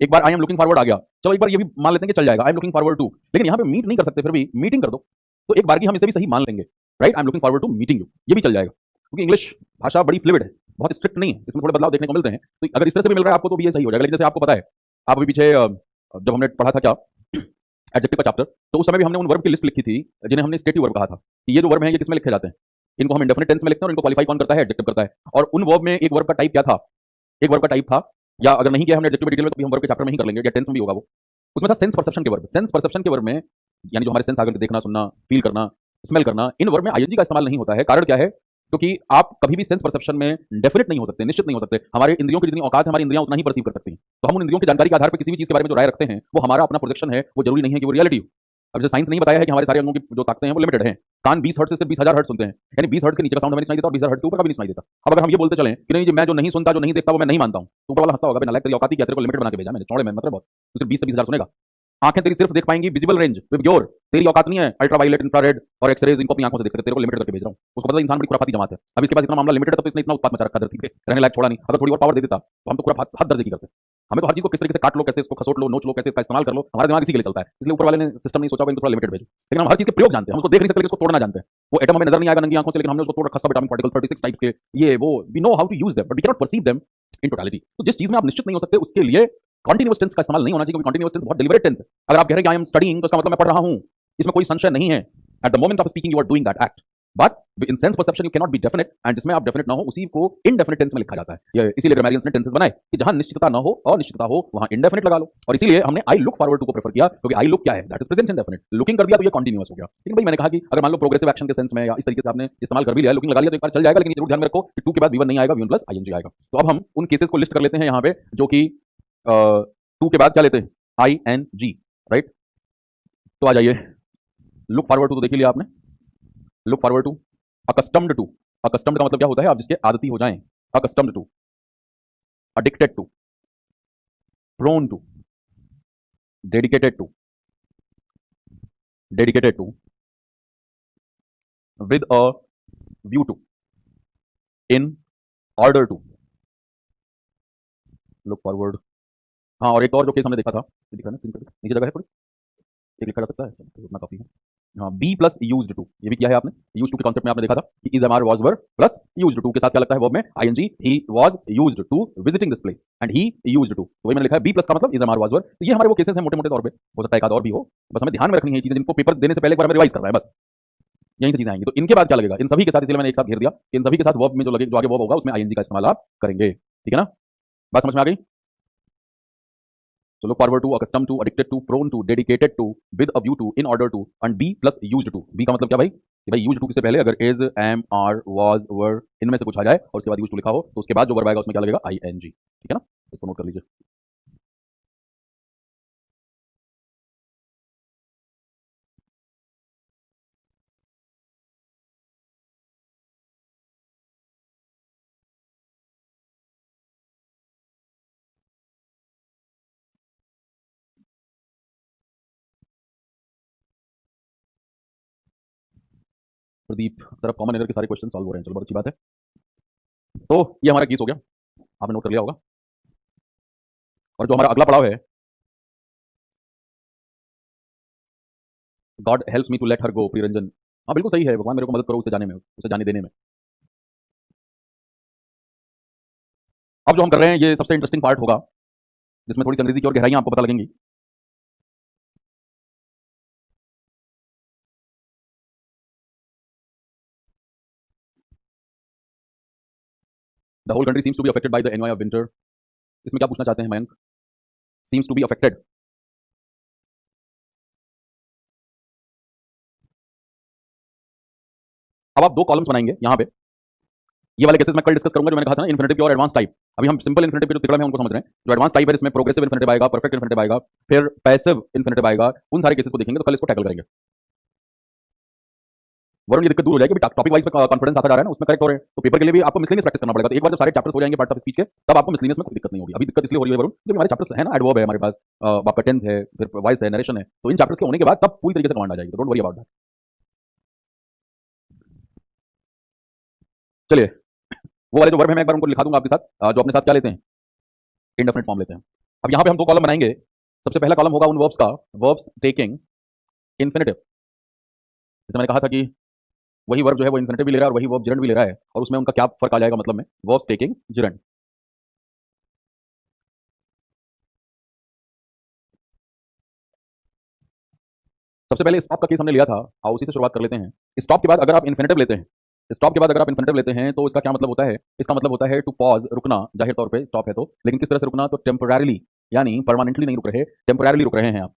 एक बार आई एम लुकिंग फॉरवर्ड आ गया, चलो एक बार ये भी मान लेते हैं कि चल जाएगा, I am looking forward to, लेकिन यहाँ पे मीट नहीं कर सकते, फिर भी मीटिंग कर दो, तो एक बार की हम इसे भी सही मान लेंगे, right, I am looking forward to meeting you, ये भी चल जाएगा, क्योंकि इंग्लिश भाषा बड़ी फ्लूइड है, बहुत स्ट्रिक्ट नहीं है, इसमें थोड़े बदलाव देखने को मिलते हैं, तो अगर इस तरह से भी मिल रहा है आपको तो भी ये सही हो जाएगा। लेकिन जैसे आपको पता है, आप अभी पीछे जब हमने पढ़ा था क्या एडजेक्टिव का चैप्टर, तो उस समय भी हमने उन वर्ब की लिस्ट लिखी थी जिन्हें हमने स्टेटिव वर्ब कहा था, कि ये जो वर्ब है ये किसमें लिखे जाते हैं, इनको हम इंडेफिनिट टेंस में लिखते हैं और इनको क्वालिफाई कौन करता है, एडजेक्टिव करता है। और उन वर्ब में एक वर्ब का टाइप क्या था, एक वर्ब का टाइप था, या अगर नहीं किया हमने एडजेक्टिव डिटेल में, तो भी हम वर्ब के चैप्टर में ही कर लेंगे, या टेंस में भी होगा वो, उसमें था सेंस परसेप्शन के वर्ब। सेंस परसेप्शन के वर्ब में, यानी जो हमारे सेंस आगे देखना, सुनना, फील करना, स्मेल करना, इन वर्ब में आईएनजी का इस्तेमाल नहीं होता है। कारण क्या है, क्योंकि आप कभी भी सेंस परसेप्शन में डेफिनेट नहीं हो सकते, निश्चित नहीं हो सकते। हमारे इंद्रियों की जितनी औकात है, हमारी इंद्रियां उतना ही परसीव कर सकती हैं, तो हम उन इंद्रियों की जानकारी के आधार पर किसी भी चीज के बारे में जो राय रखते हैं, वो हमारा अपना प्रोजेक्शन है, वो जरूरी नहीं है कि वो रियलिटी हो। अब जैसे साइंस नहीं बताया है कि हमारे सारे अंगों की जो ताकतें हैं वो लिमिटेड हैं, कान 20 हर्ट्ज से 20,000 हर्ट्ज सुनते हैं, यानी 20 हर्ट्ज के नीचे का साउंड हमें नहीं सुनाई देता और 20,000 हर्ट्ज के ऊपर का भी नहीं सुनाई देता। अब अगर हम ये बोलते चलें कि नहीं जी, मैं जो नहीं सुनता, जो नहीं देखता, वो मैं नहीं मानता हूं, तो ऊपर वाला हंसता होगा, नालायक, तेरी औकात ही क्या, तेरे को लिमिटेड बना के भेजा मैंने, चौड़े में मतलब बहुत, तो सिर्फ 20 से 20,000 सुनेगा। आंखें तेरी सिर्फ देख पाएंगी विजिबल रेंज, विबग्योर, तेरी औकात नहीं है अल्ट्रावायलेट, इंफ्रारेड और एक्सरेज, इनको अपनी आंखों से देख सकते, तेरे को लिमिटेड करके भेज रहा हूं। उसको पता है इंसान बड़ी खुराफाती जमात है, अब इसके पास इतना मामला लिमिटेड है, तो इसने इतना उत्पाद मचा रखा धरती पे, रहने लायक छोड़ा नहीं। अगर थोड़ी और पावर दे देता तो हम तो खुराफात हद दर्जे की करते। हमें तो हर चीज को किस तरीके से काट लो, कैसे इसको खसोट लो, नोच लो, कैसे इसका इस्तेमाल कर लो, हमारा दिमाग इसी के लिए चलता है। इसलिए ऊपर वाले ने सिस्टम नहीं सोचा होगा, इनको थोड़ा लिमिटेड भेजो। लेकिन हम हर चीज के प्रयोग जानते हैं, हम उसको देख नहीं सकते, लेकिन उसको तोड़ना जानते हैं। वो एटम हमें नजर नहीं आएगा नंगी आंखों से, लेकिन हमने उसको तोड़ रखा, सब एटॉमिक पार्टिकल 36 टाइप्स के, ये वो, we know how to use them, but we can not perceive them in totality. तो जिस चीज में आप निश्चित नहीं हो सकते, उसके लिए कॉन्टिन्यूअस टेंस का इस्तेमाल नहीं होना चाहिए, क्योंकि कॉन्टिन्यूअस टेंस बहुत डेलिबरेट टेंस है। अगर आप कह रहे हैं कि आई एम स्टडीइंग, तो इसका मतलब मैं पढ़ रहा हूं, इसमें कोई संशय नहीं है। At the moment of speaking you are doing that act, but in sense perception you can not be definite, and जिसमें आप डेफिनेट ना हो उसी को इनडेफिनेट टेंस में लिखा जाता है। ये इसीलिए ग्रामरियंस ने टेंसेस बनाए कि जहां निश्चितता ना हो, अनिश्चितता हो, वहां इनडेफिनेट लगा लो। और इसीलिए हमने आई लुक फॉरवर्ड टू को प्रेफर किया, क्योंकि आई लुक क्या है, that is present indefinite, looking कर दिया तो ये कॉन्टिन्यूअस हो गया। लेकिन भाई मैंने कहा कि अगर मान लो प्रोग्रेसिव एक्शन के सेंस में या इस तरीके से आपने इस्तेमाल कर भी लिया, लुकिंग लगा लिया, तो एक बार चल जाएगा, लेकिन जरूर ध्यान में रखो कि टू के बाद V1 नहीं आएगा, V1 प्लस आईएनजी आएगा। तो अब हम उन केसेस को लिस्ट कर लेते हैं यहाँ पे, जो कि टू के बाद क्या लेते हैं, ING, राइट। तो आ जाइए, लुक फॉरवर्ड टू तो देख लिया आपने, look forward to, accustomed to, accustomed का मतलब क्या होता है, आप जिसके आदती हो जाएं, accustomed to, addicted to, prone to, dedicated to, dedicated to, with a view to, in order to, look forward. हाँ, और एक और जो केस हमने देखा था, ये दिखा ना स्क्रीन पर, नीचे जगह है थोड़ी, एक लिखा जा सकता है, चलो, उतना काफी है। हाँ, बी प्लस यूज्ड टू, ये भी किया है आपने, यूज्ड टू के कॉन्सेप्ट में आपने देखा था कि is am are was were plus used to के साथ क्या लगता है वर्ब में, ING, he was used to visiting this place and he used to, तो वही मैंने लिखा है बी प्लस का मतलब इज एमआर वाज वर। तो ये हमारे वो केसेस हैं मोटे मोटे तौर पे, हो सकता है एक आध और भी हो, बस हमें ध्यान में रखनी है चीजें, जिनको पेपर देने से पहले एक बार हमें रिवाइज करना है, बस यही से चीजें आएंगी। तो इनके बाद क्या लगेगा, इन सभी के साथ, इसलिए मैंने एक साथ घेर दिया, इन सभी के साथ वर्ब में जो लगे, जो आगे वर्ब होगा उसमें आईएनजी का इस्तेमाल आप करेंगे, ठीक है ना, बात समझ में आ गई। So look forward to, accustomed to, addicted to, prone to, dedicated to, with a view to, in order to, and be plus used to। B का मतलब क्या भाई, कि भाई used to से पहले अगर is, am, are, was, were इनमें से कुछ आ जाए और उसके बाद used to लिखा हो, तो उसके बाद जो वर्ब आएगा उसमें क्या लगेगा, ing, ठीक है ना, इसको नोट कर लीजिए। प्रदीप सर, अब कॉमन एरर के सारे क्वेश्चन सॉल्व हो रहे हैं, चलो बहुत अच्छी बात है। तो ये हमारा केस हो गया, आपने नोट कर लिया होगा। और जो हमारा अगला पड़ाव है, God help me to let her go, Priyaranjan, हाँ बिल्कुल सही है, भगवान मेरे को मदद करो उसे जाने में, उसे जाने देने में। अब जो हम कर रहे हैं ये सबसे इंटरेस्टिंग पार्ट होगा, जिसमें थोड़ी सी अंग्रेजी की और गहराइयां आपको पता लगेंगी। The whole country seems to be affected by the envy of winter, इसमें क्या पूछना चाहते हैं Mayank, seems to be affected, अब आप दो कॉलम्स बनाएंगे यहाँ पे, ये वाले केसेस मैं कल डिस्कस करूंगा, जो मैंने कहा था ना इन्फिनिटिव और एडवांस टाइप। अभी हम सिंपल इन्फिनिटिव के जो तिकड़म है उनको समझ रहे हैं, जो एडवांस टाइप है इसमें प्रोग्रेसिव इन्फिनिटिव आएगा, परफेक्ट इन्फिनिटिव आएगा, फिर पैसिव इन्फिनिटिव आएगा, उन सारे केसेस को देखेंगे, तो कल इसको टैकल करेंगे। वरुण ये दिक्कत दूर हो जाएगी, टॉपिक वाइज पे कॉन्फिडेंस आता जा रहा है ना, उसमें करेक्ट हो रहे हैं, तो पेपर के लिए भी आपको मिसलेनियस प्रैक्टिस करना पड़ेगा। तो एक बार जब सारे चैप्टर्स हो जाएंगे पार्ट्स ऑफ स्पीच के, तब आपको मिसलेनियस में कोई दिक्कत नहीं होगी। अभी दिक्कत इसलिए हो रही है वरुण, क्योंकि हमारे चैप्टर्स है ना, एडवर्ब है हमारे पास, आपका टेंस है, फिर वॉइस है, नरेशन है, तो इन चैप्टर्स के होने के बाद तब पूरी तरीके से कमांड आ जाएगी। Don't worry about that. चलिए, वो वाले जो वर्ब है मैं एक बार उनको लिखा दूंगा आपके साथ, जो अपने साथ क्या लेते हैं, इंडेफिनिट फॉर्म लेते हैं। अब यहाँ पे हम दो कॉलम बनाएंगे। सबसे पहला कॉलम होगा उन वर्ब्स का, वर्ब्स टेकिंग इन्फिनिटिव। जैसे मैंने कहा था कि वही वर्ब जो है वो इन्फिनिटिव भी ले रहा है और वही वर्ब जिरंड भी ले रहा है, और उसमें उनका क्या फर्क आ जाएगा मतलब में, वर्ब्स टेकिंग जिरंड। सबसे पहले स्टॉप का केस हमने लिया था, आओ उसी से शुरुआत कर लेते हैं। स्टॉप के बाद अगर आप इन्फिनिटिव लेते हैं, स्टॉप के बाद अगर आप इन्फिनिटिव लेते हैं तो इसका क्या मतलब होता है, इसका मतलब होता है टू पॉज, रुकना, जाहिर तौर पे स्टॉप है तो, लेकिन किस तरह से रुकना, तो टेम्पोररीली, यानी परमानेंटली नहीं रुक रहे, टेम्पोररीली रुक रहे हैं आप।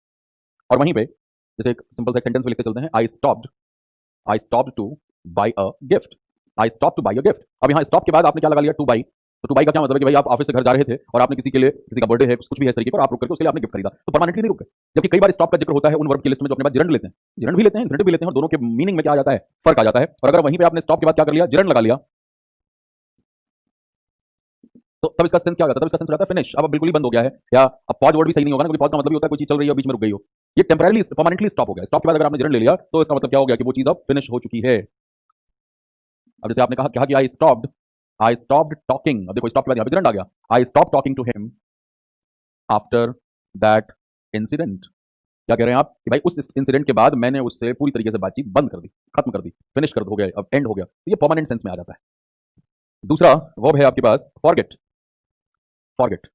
और वहीं पे जैसे एक सिंपल सा सेंटेंस में लिखते चलते हैं, I stopped to buy a gift, I stop to buy a gift. अब यहाँ स्टॉप के बाद आपने क्या लगा लिया, टू बाई। तो टू बाई का क्या मतलब है कि भाई आप ऑफिस से घर जा रहे थे और आपने किसी के लिए, किसी का बर्थडे है, कुछ भी है इस तरीके पर, आप रुक करके उसके लिए आपने गिफ्ट खरीदा, तो परमानेंटली नहीं रुक गए। जबकि कई बार स्टॉप का जिक्र होता है उन वर्ब की लिस्ट में जो अपने पास जिरंड लेते हैं, जिरंड भी लेते हैं, इन्फिनिटिव भी लेते हैं, और दोनों के मीनिंग में क्या आ जाता है, फर्क आ जाता है। और अगर वहीं पे आपने स्टॉप के बाद क्या कर लिया, जिरंड लगा लिया, तो तब इसका सेंस क्या हो जाता है, तब इसका सेंस हो जाता है फिनिश, अब बिल्कुल ही बंद हो गया है। या अब पॉज वर्ड भी सही नहीं होगा ना, क्योंकि पॉज का मतलब ही होता है कोई चीज चल रही है बीच में रुक गई हो। ये टेम्पररीली परमानेंटली स्टॉप हो गया। स्टॉप के बाद अगर आपने जिरंड ले लिया तो इसका मतलब क्या हो गया कि वो चीज अब फिनिश हो चुकी है। अब जैसे आपने कहा कि आई स्टॉप्ड टॉकिंग, अब देखो स्टॉप के बाद यहाँ पे जिरंड आ गया, I stop talking to him after that incident. क्या कह रहे हैं आप कि भाई उस इंसिडेंट के बाद मैंने उससे पूरी तरीके से बातचीत बंद कर दी, खत्म कर दी, फिनिश कर हो गया, अब एंड हो गया, तो ये परमानेंट सेंस में आ जाता है। दूसरा वर्ब है आपके पास फॉरगेट। फॉरगेट,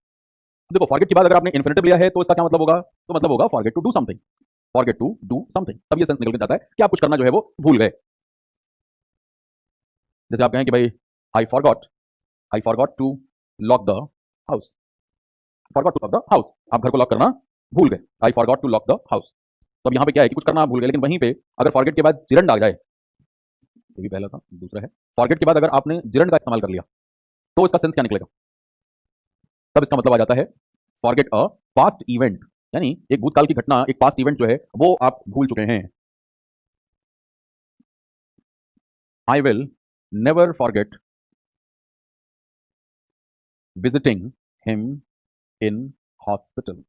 देखो फॉरगेट के बाद अगर आपने इन्फिनिटिव लिया है तो इसका क्या मतलब होगा, तो मतलब होगा forget to do something, forget to do something, तब ये सेंस निकल के जाता है कि आप कुछ करना जो है वो भूल गए। जैसे आप कहें कि भाई I forgot, I forgot to lock the house, forgot to lock the house, आप घर को लॉक करना भूल गए, I forgot to lock the house. तो अब यहाँ पे क्या है कि कुछ करना आप भूल गए, लेकिन वहीं पे अगर फॉरगेट के बाद जिरंड आ जाए, ये भी पहला था, दूसरा है फॉरगेट के बाद अगर आपने जिरंड का इस्तेमाल कर लिया तो इसका सेंस क्या निकलेगा, तब इसका मतलब आ जाता है फॉरगेट अ पास्ट इवेंट, यानी एक भूतकाल की घटना, एक पास्ट इवेंट जो है वो आप भूल चुके हैं। I will never forget visiting him in hospital,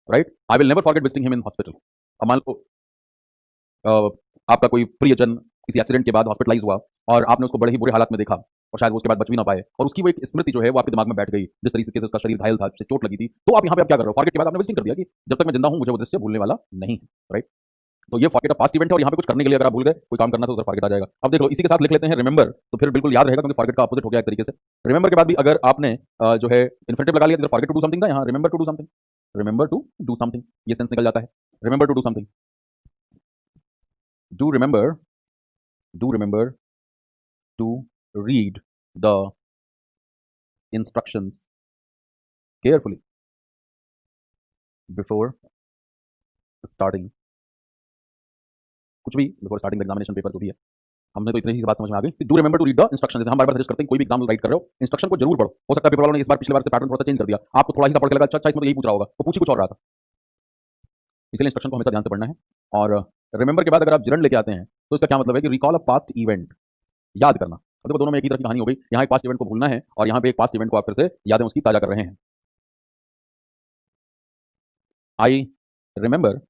right, I will never forget visiting him in hospital. अब मान लो आपका कोई प्रियजन किसी एक्सीडेंट के बाद हॉस्पिटलाइज हुआ और आपने उसको बड़े ही बुरे हालात में देखा और शायद वो उसके बाद बच भी ना पाए, और उसकी वो एक स्मृति जो है वो आपके दिमाग में बैठ गई, जिस तरीके से उसका शरीर घायल था, उससे चोट लगी थी, तो आप यहाँ पे आप क्या कर रहे हो, फॉरगेट के बाद आपने विजिटिंग कर दिया कि जब तक मैं जिंदा हूँ मुझे वो दृश्य भूलने वाला नहीं है, राइट। तो ये फॉरगेट पास्ट इवेंट है, और यहाँ पे कुछ करने के लिए अगर आप भूल गए, कोई काम करना तो उधर फॉरगेट आ जाएगा। अब देख लो इसी के साथ लिख लेते हैं रिमेंबर, तो फिर बिल्कुल याद रहेगा, क्योंकि फॉरगेट का अपोजिट हो गया एक तरीके से। रिमेंबर के बाद भी अगर आपने जो है इन्फिनिटिव लगा लिया, फॉरगेट टू डू समथिंग था, यहाँ remember to do something, remember to do something, ये सेंस निकल जाता है, remember to do something, do remember, do remember to read the instructions carefully before starting, कुछ भी before starting the examination paper जो भी है, हमने तो इतनी ही बात समझ में आ गई। Do remember to read the instruction, जैसे हम बार बार सजेस्ट करते हैं कोई भी एग्जाम राइट कर रहे हो, इंस्ट्रक्शन को जरूर पढ़ो। हो सकता है पेपर वालों ने इस बार पिछले बार से पैटर्न थोड़ा सा चेंज कर दिया, आपको थोड़ा ही सा पढ़ के लगा अच्छा इसमें तो यही पूछ रहा होगा, तो पूछ ही कुछ और रहा था, इसलिए इंस्ट्रक्शन को हमेशा ध्यान से पढ़ना है। और रिमेंबर के बाद अगर आप जिरंड लेके आते हैं तो इसका क्या मतलब है कि रिकॉल अ पास्ट इवेंट, याद करना। अब देखो दोनों में एक ही तरह की कहानी हो गई, यहाँ एक पास्ट इवेंट को भूलना है और यहाँ पे एक पास्ट इवेंट को आप फिर से यादें उसकी ताजा कर रहे हैं। I remember,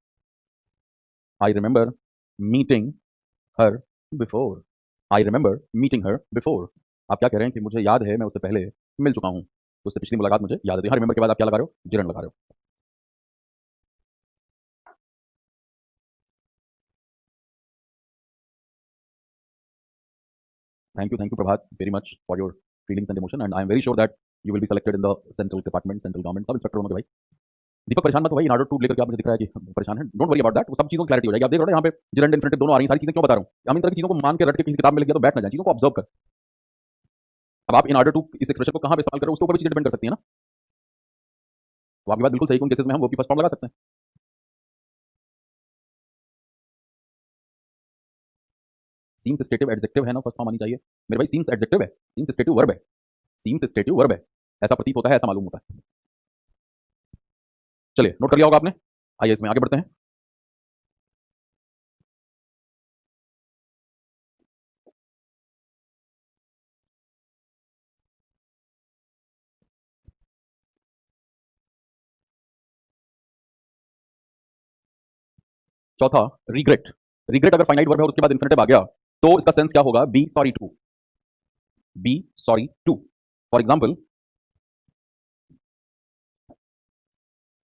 I remember meeting her before, I remember meeting her before. आप क्या कह रहे हैं कि मुझे याद है मैं उससे पहले मिल चुका हूँ, तो उससे पिछली मुलाकात मुझे याद है। हर रिमेंबर के बाद आप क्या लगा रहे हो, जिरंड लगा रहे हो। Thank you Prabhat very much for your feelings and emotion, and I am very sure that you will be selected in the central department, central government, sub inspector होंगे भाई। दीपक परेशान मत हो भाई, इन ऑर्डर टू लेकर के आप मुझे दिख रहा है कि परेशान है, डोंट वरी अबाउट दैट, वो सब चीज़ों की क्लैरिटी हो जाएगी। आप देख रहे हो यहाँ पे जिरंड इन्फिनिटिव दोनों आ रही हैं, सारी चीज़ें क्यों बता रहा हूँ, हम इन तरह की चीज़ों को मान के रट के किसी किताब में लिख दिया तो बैठ ना जाए, चीज़ों को ऑब्जर्व कर। अब आप इन ऑर्डर टू इस एक्सप्रेशन को कहाँ पे इस्तेमाल करो उसके ऊपर भी चीज़ें डिपेंड कर सकती है ना, तो आपकी बात बिल्कुल सही, उन केसेस में हम वो की फर्स्ट फॉर्म लगा सकते हैं। सीम्स स्टेटिव एडजेक्टिव है ना, फर्स्ट फॉर्म आनी चाहिए मेरे भाई, सीम्स एडजेक्टिव है, सीम्स स्टेटिव वर्ब है, सीम्स स्टेटिव वर्ब है, ऐसा प्रतीत होता है, ऐसा मालूम होता है। चलिए नोट कर लिया होगा आपने, आइए इसमें आगे बढ़ते हैं। चौथा रिग्रेट। रिग्रेट अगर फाइनाइट वर्ब है और उसके बाद इन्फिनेटिव आ गया तो इसका सेंस क्या होगा? Be sorry to. Be sorry to. For example,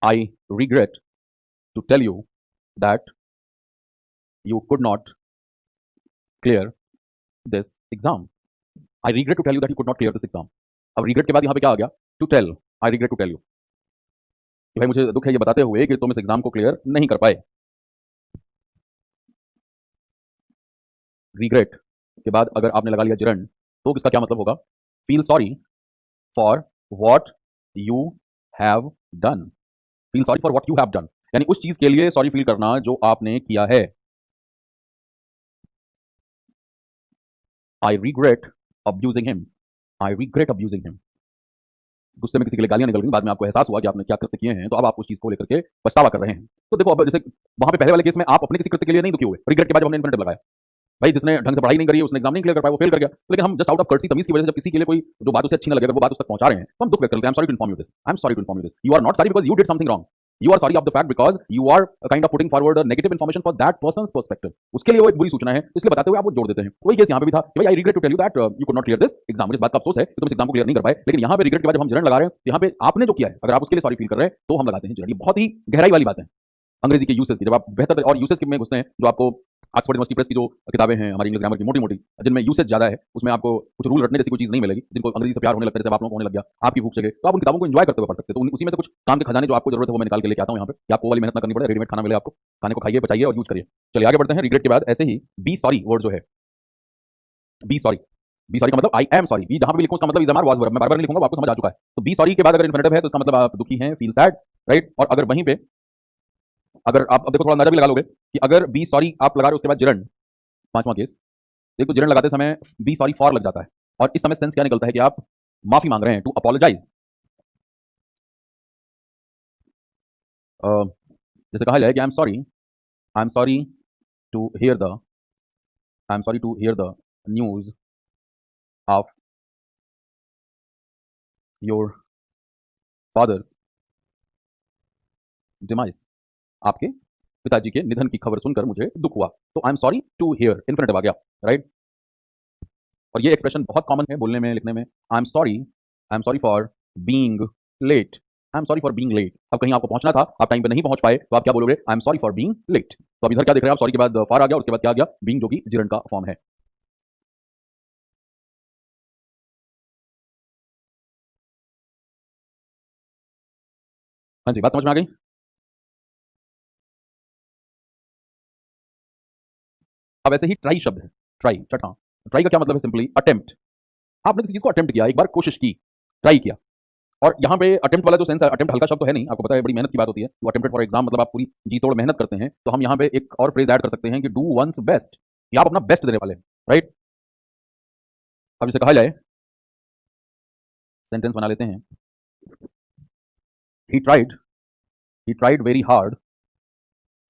I regret to tell you that you could not clear this exam. I regret to tell you that you could not clear this exam. अब रिग्रेट के बाद यहां पे क्या आ गया? To tell. I regret to tell you कि भाई मुझे दुख है ये बताते हुए कि तुम इस एग्जाम को क्लियर नहीं कर पाए। रिग्रेट के बाद अगर आपने लगा लिया जिरंड तो इसका क्या मतलब होगा? Feel sorry for what you have done. Feel sorry for what you have done, यानी उस चीज के लिए सॉरी फील करना जो आपने किया है। I regret abusing him. I regret abusing him. गुस्से में किसी के लिए गालियां निकल गई, बाद में आपको एहसास हुआ कि आपने क्या कृत्य किए हैं, तो अब आप उस चीज को लेकर के पछतावा कर रहे हैं। तो देखो, अब जैसे वहां पे पहले वाले केस में आप अपने किसी कृत्य के लिए नहीं दुखी हुए, रिग्रेट के बाद जब हमने इन्फिनेटिव लगाया, भाई जिसने ढंग से पढ़ाई नहीं करी है, उसने एग्जाम नहीं क्लियर कर पाया, वो फेल कर गया, लेकिन हम जस्ट आउट ऑफ कर्टसी तमीज की वजह से जब किसी के लिए कोई जो बात उसे अच्छी ना लगे, अगर वो बात उस तक पहुंचा रहे हैं, तो हम दुख व्यक्त करते हैं। I am sorry to inform you this. I am sorry to inform you this. You are not sorry because you did something wrong. You are sorry of the fact because you are kind of putting forward negative information for that person's perspective. उसके लिए वो एक बुरी सूचना है, इसलिए बताते हुए आप वो जोड़ देते हैं। वही केस यहाँ पे भी था कि भाई I regret to tell you that you could not clear this exam. मुझे इस बात का अफसोस है कि तुम इस एग्जाम को क्लियर नहीं कर पाए, लेकिन यहाँ पे रिग्रेट के बाद जब हम जिरंड लगा रहे हैं, यहाँ पे आपने जो किया है, अगर आप उसके लिए सॉरी फील कर रहे हैं, तो हम लगाते हैं जिरंड। ये बहुत ही गहराई वाली बात है अंग्रेजी के यूसेज की। जब आप बेहतर और यूसेज में घुसते हैं, जो आपको ऑक्सफोर्ड यूनिवर्सिटी प्रेस की जो किताबें हैं हमारी इंग्लिश ग्रामर की, मोटी मोटी, जिनमें यूसेज ज्यादा है, उसमें आपको कुछ रूल रटने जैसी कोई चीज नहीं मिलेगी। जिनको अंग्रेजी से प्यार होने लगता है, जब आप लोगों को होने लग गया, आपकी भूख जगे, तो आप उन किताबों को एंजॉय करते हुए पढ़ सकते हैं। तो उसी में से कुछ काम के खजाने जो आपको जरूरत है वो मैं निकाल के लेके आता हूँ यहाँ पे, कि आपको वाली मेहनत ना करनी पड़े, रेडीमेड खाना मिले आपको, खाने को खाइए, बचाइए और यूज करिए। चलिए आगे बढ़ते हैं। रिग्रेट के बाद ऐसे ही बी सॉरी वर्ड जो है, बी सॉरी। बी सॉरी का मतलब आई एम सॉरी। बी जहां भी लिखूं उसका मतलब is am are was verb. मैं बार बार नहीं लिखूंगा, आपको समझ आ चुका है। तो बी सॉरी के बाद अगर इन्फिनेटिव है तो इसका मतलब आप दुखी हैं, फील सैड, राइट। और अगर वहीं पे अगर आप अब देखो थोड़ा अंदाजा भी लगा लोगे कि अगर बी सॉरी आप लगा रहे हो उसके बाद जिरंड, पांचवा केस देखो, जिरंड लगाते समय बी सॉरी फॉर लग जाता है, और इस समय सेंस क्या निकलता है कि आप माफी मांग रहे हैं, टू अपोलोजाइज। जैसे कहा जाए कि I am sorry to hear the I am sorry to hear the news of your father's demise. आपके पिताजी के निधन की खबर सुनकर मुझे दुख हुआ, तो I am sorry to hear, infinitive आ गया, राइट। और ये एक्सप्रेशन बहुत कॉमन है बोलने में, लिखने में। I am sorry for being late. I am sorry for being late. अब कहीं आपको पहुंचना था, आप टाइम पे नहीं पहुंच पाए, तो आप क्या बोलोगे? I am sorry for being late. तो अब इधर क्या देख रहे हैं आप? सॉरी के बाद फॉर आ गया, उसके बाद क्या आ गया? बीइंग, जो कि जिरंड का फॉर्म है। हाँ जी, बात समझ में आ गई? अब ऐसे ही ट्राई शब्द है, ट्राई, छठा। ट्राई का क्या मतलब है? Simply attempt. आपने किसी चीज को अटेम्प्ट किया, एक बार कोशिश की, ट्राई किया। और यहाँ पे अटेम्प्ट वाला जो सेंस है, अटेम्प्ट हल्का शब्द तो है नहीं, आपको पता है बड़ी मेहनत की बात होती है। तो अटेम्प्टेड फॉर एग्जाम मतलब आप पूरी जी तोड़ मेहनत करते हैं। तो हम यहाँ पे एक और फ्रेज ऐड कर सकते हैं कि डू वंस बेस्ट, या आप अपना बेस्ट देने वाले हैं, राइट। अब जिसे कहा जाए, सेंटेंस बना लेते हैं। He tried very hard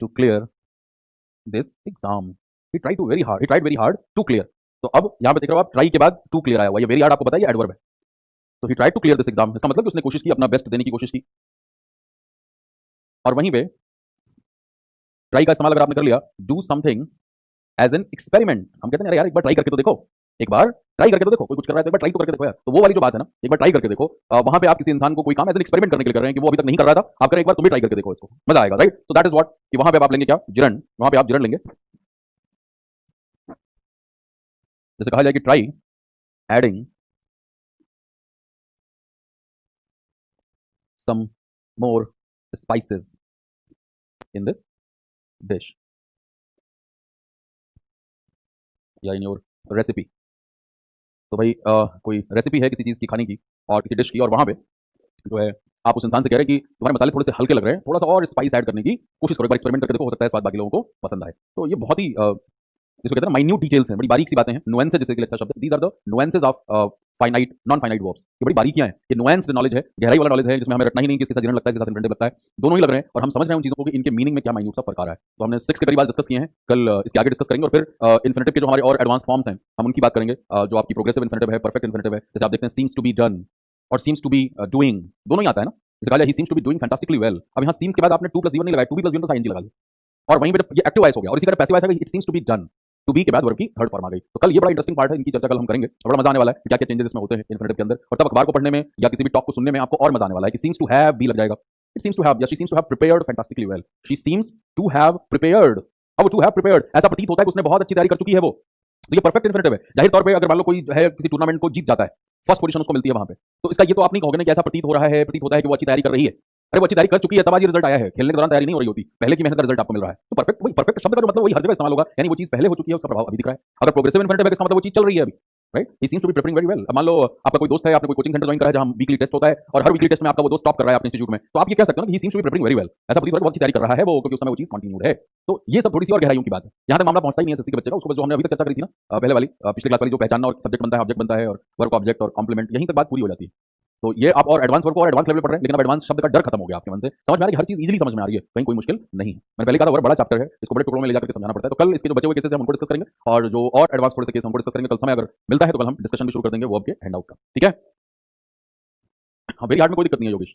to clear this exam. He tried very hard to clear. तो अब यहाँ पे देख रहे हो आप, ट्राई के बाद टू क्लियर आया हुआ, ये वेरी हार्ड आपको पता है, ये एडवर्ब है। तो he tried to clear this exam, इसका मतलब कि उसने कोशिश की, अपना बेस्ट देने की कोशिश की। और वहीं पे ट्राई का इस्तेमाल अगर आपने कर लिया, do something as an experiment. हम कहते हैं अरे यार एक बार ट्राई करके तो देखो, एक बार ट्राई करके तो देखो, कोई कुछ कर रहा है तो एक बार ट्राई तो करके देखो यार। तो वो वाली जो बात है ना, एक बार ट्राई करके देखो, वहां पे आप किसी इंसान को कोई काम एज एन एक्सपेरिमेंट करने के लिए कर रहे हैं कि वो अभी तक नहीं कर रहा था, आप करें एक बार, तुम भी ट्राई करके देखो, इसको मजा आएगा, राइट। तो दैट इज व्हाट, कि वहां पे आप लेंगे क्या? जिरंड। वहां पे आप जिरंड लेंगे। जैसे कहा जाए कि try adding some more spices in this dish, या इन योर रेसिपी। तो भाई कोई रेसिपी है किसी चीज़ की खाने की और किसी डिश की, और वहाँ पे जो है आप उस इंसान से कह रहे हैं कि तुम्हारे मसाले थोड़े से हल्के लग रहे हैं, थोड़ा सा और स्पाइस ऐड करने की कोशिश करो, एक बार एक्सपेरिमेंट करके देखो, हो सकता है इस बात बाकी लोगों को पसंद आए। तो ये बहुत ही जिसको कहते हैं माइन्यूट डिटेल्स हैं, बड़ी बारीक सी बातें हैं। नुएंसेस जैसे कि अच्छा शब्द है, these are the nuances of finite non finite verbs. ये बड़ी बारीकियां हैं, ये नुएंस्ड नॉलेज है, गहराई वाला नॉलेज है, जिसमें हमें रटना ही नहीं कि इसके साथ जिरंड लगता है, इसके साथ इन्फिनेटिव लगता है, दोनों ही लग रहे हैं, और हम समझ रहे हैं उन चीज़ों को कि इनके मीनिंग में क्या माइन्यूट सा फर्क आ रहा है। तो हमने 6 के करीब आज डिस्कस किए हैं, कल इसके आगे डिस्कस करेंगे, और फिर इन्फिनेटिव के जो हमारे और एडवांस फॉर्म्स हैं हम उनकी बात करेंगे। जो आपकी प्रोग्रेसिव इन्फिनेटिव है, परफेक्ट इन्फिनेटिव है, जैसे आप देखते हैं सीम्स टू बी डन और सीम्स टू बी डूइंग, दोनों ही आता है ना। जैसे कहा जाए he seems to be doing fantastically well. अब यहाँ सीम्स के बाद आपने 2 + V1 नहीं लगाया, 2 + V1 तो साइन लगा लिया, और वहीं पे जब ये एक्टिव वॉइस हो गया और इसी तरह पैसिव वॉइस है it seems to be done, to be के बाद वर्ब की थर्ड फॉर्म आ गई। तो कल ये बड़ा इंटरेस्टिंग पार्ट है, इनकी चर्चा कल हम करेंगे और बड़ा मजा आने वाला है कि क्या क्या चेंजेस इसमें होते हैं इन्फिनेटिव के अंदर, और तब अखबार को पढ़ने में या किसी भी टॉक को सुनने में आपको और मजा आने वाला है कि सीम्स टू हैव बी लग जाएगा, इट सीम्स टू हैव या she seems to have prepared fantastically well, she seems to have prepared. अब टू हैव प्रिपेयर्ड ऐसा प्रतीत होता है कि उसने बहुत अच्छी तैयारी कर चुकी है वो, तो ये परफेक्ट इन्फिनेटिव है। जाहिर तौर पे अगर मान लो कोई है किसी टूर्नामेंट को जीत जाता है, फर्स्ट पोजीशन उसको मिलती है वहां पे, तो इसका ये तो आप नहीं कहोगे ना कि ऐसा प्रतीत हो रहा है, प्रतीत होता है कि वो अच्छी तैयारी कर रही है। अरे वो अच्छी तैयारी कर चुकी है तब आज ये रिजल्ट आया है, खेलने के दौरान तैयारी नहीं हो रही होती, पहले की मेहनत का रिजल्ट आपको मिल रहा है। तो परफेक्ट, वही परफेक्ट शब्द का जो मतलब वही हर जगह इस्तेमाल होगा, यानी वो चीज पहले हो चुकी है, उसका प्रभाव अभी दिख रहा है। अगर प्रोग्रेसिव इन्फिनेटिव है इसका मतलब वो चीज चल रही है अभी, right? He seems to be preparing very well. अब मान लो आपका कोई दोस्त है, आपने कोई कोचिंग सेंटर ज्वाइन करा है जहां वीकली टेस्ट होता है और हर वीकली टेस्ट में आपका वो दोस्त टॉप कर रहा है अपने इंस्टीट्यूट में, तो आप ये कह सकते हो कि he seems to be preparing very well, ऐसा प्रतीत हो रहा है बहुत अच्छी तैयारी कर रहा है वो, क्योंकि उस समय वो चीज कंटिन्यूड है। तो ये सब थोड़ी सी और गहराइयों की बात है, यहां तक मामला पहुंचता ही नहीं है एसएससी के बच्चे का, उसको जो हमने अभी तक चर्चा करी थी ना पहले वाली पिछले क्लास वाली, जो पहचानना और सब्जेक्ट बनता है ऑब्जेक्ट बनता है और वर्ब ऑब्जेक्ट और कॉम्प्लीमेंट, यहीं तक बात पूरी हो जाती है। तो ये आप और एडवांस वर्ब को और एडवांस लेवल पढ़ रहे हैं, लेकिन अब एडवांस शब्द का डर खत्म हो गया आपके मन से, समझ में आ रही है, हर चीज इजीली समझ में आ रही है, कहीं कोई मुश्किल नहीं है। मैंने पहले कहा था वर्ब बड़ा चैप्टर है, इसको बड़े टुकड़ों में ले जाकर के समझाना पड़ता है। तो कल इसके जो बचे हुए केसेस हैं हम उनको डिस्कस करेंगे और जो और एडवांस थोड़े से केस हमको डिस्कस करेंगे, कल समय अगर मिलता है तो कल हम डिस्कशन भी शुरू कर देंगे वर्ब के हैंड आउट का, ठीक है? हाँ, वेरी हार्ड में कोई दिक्कत नहीं है योगेश।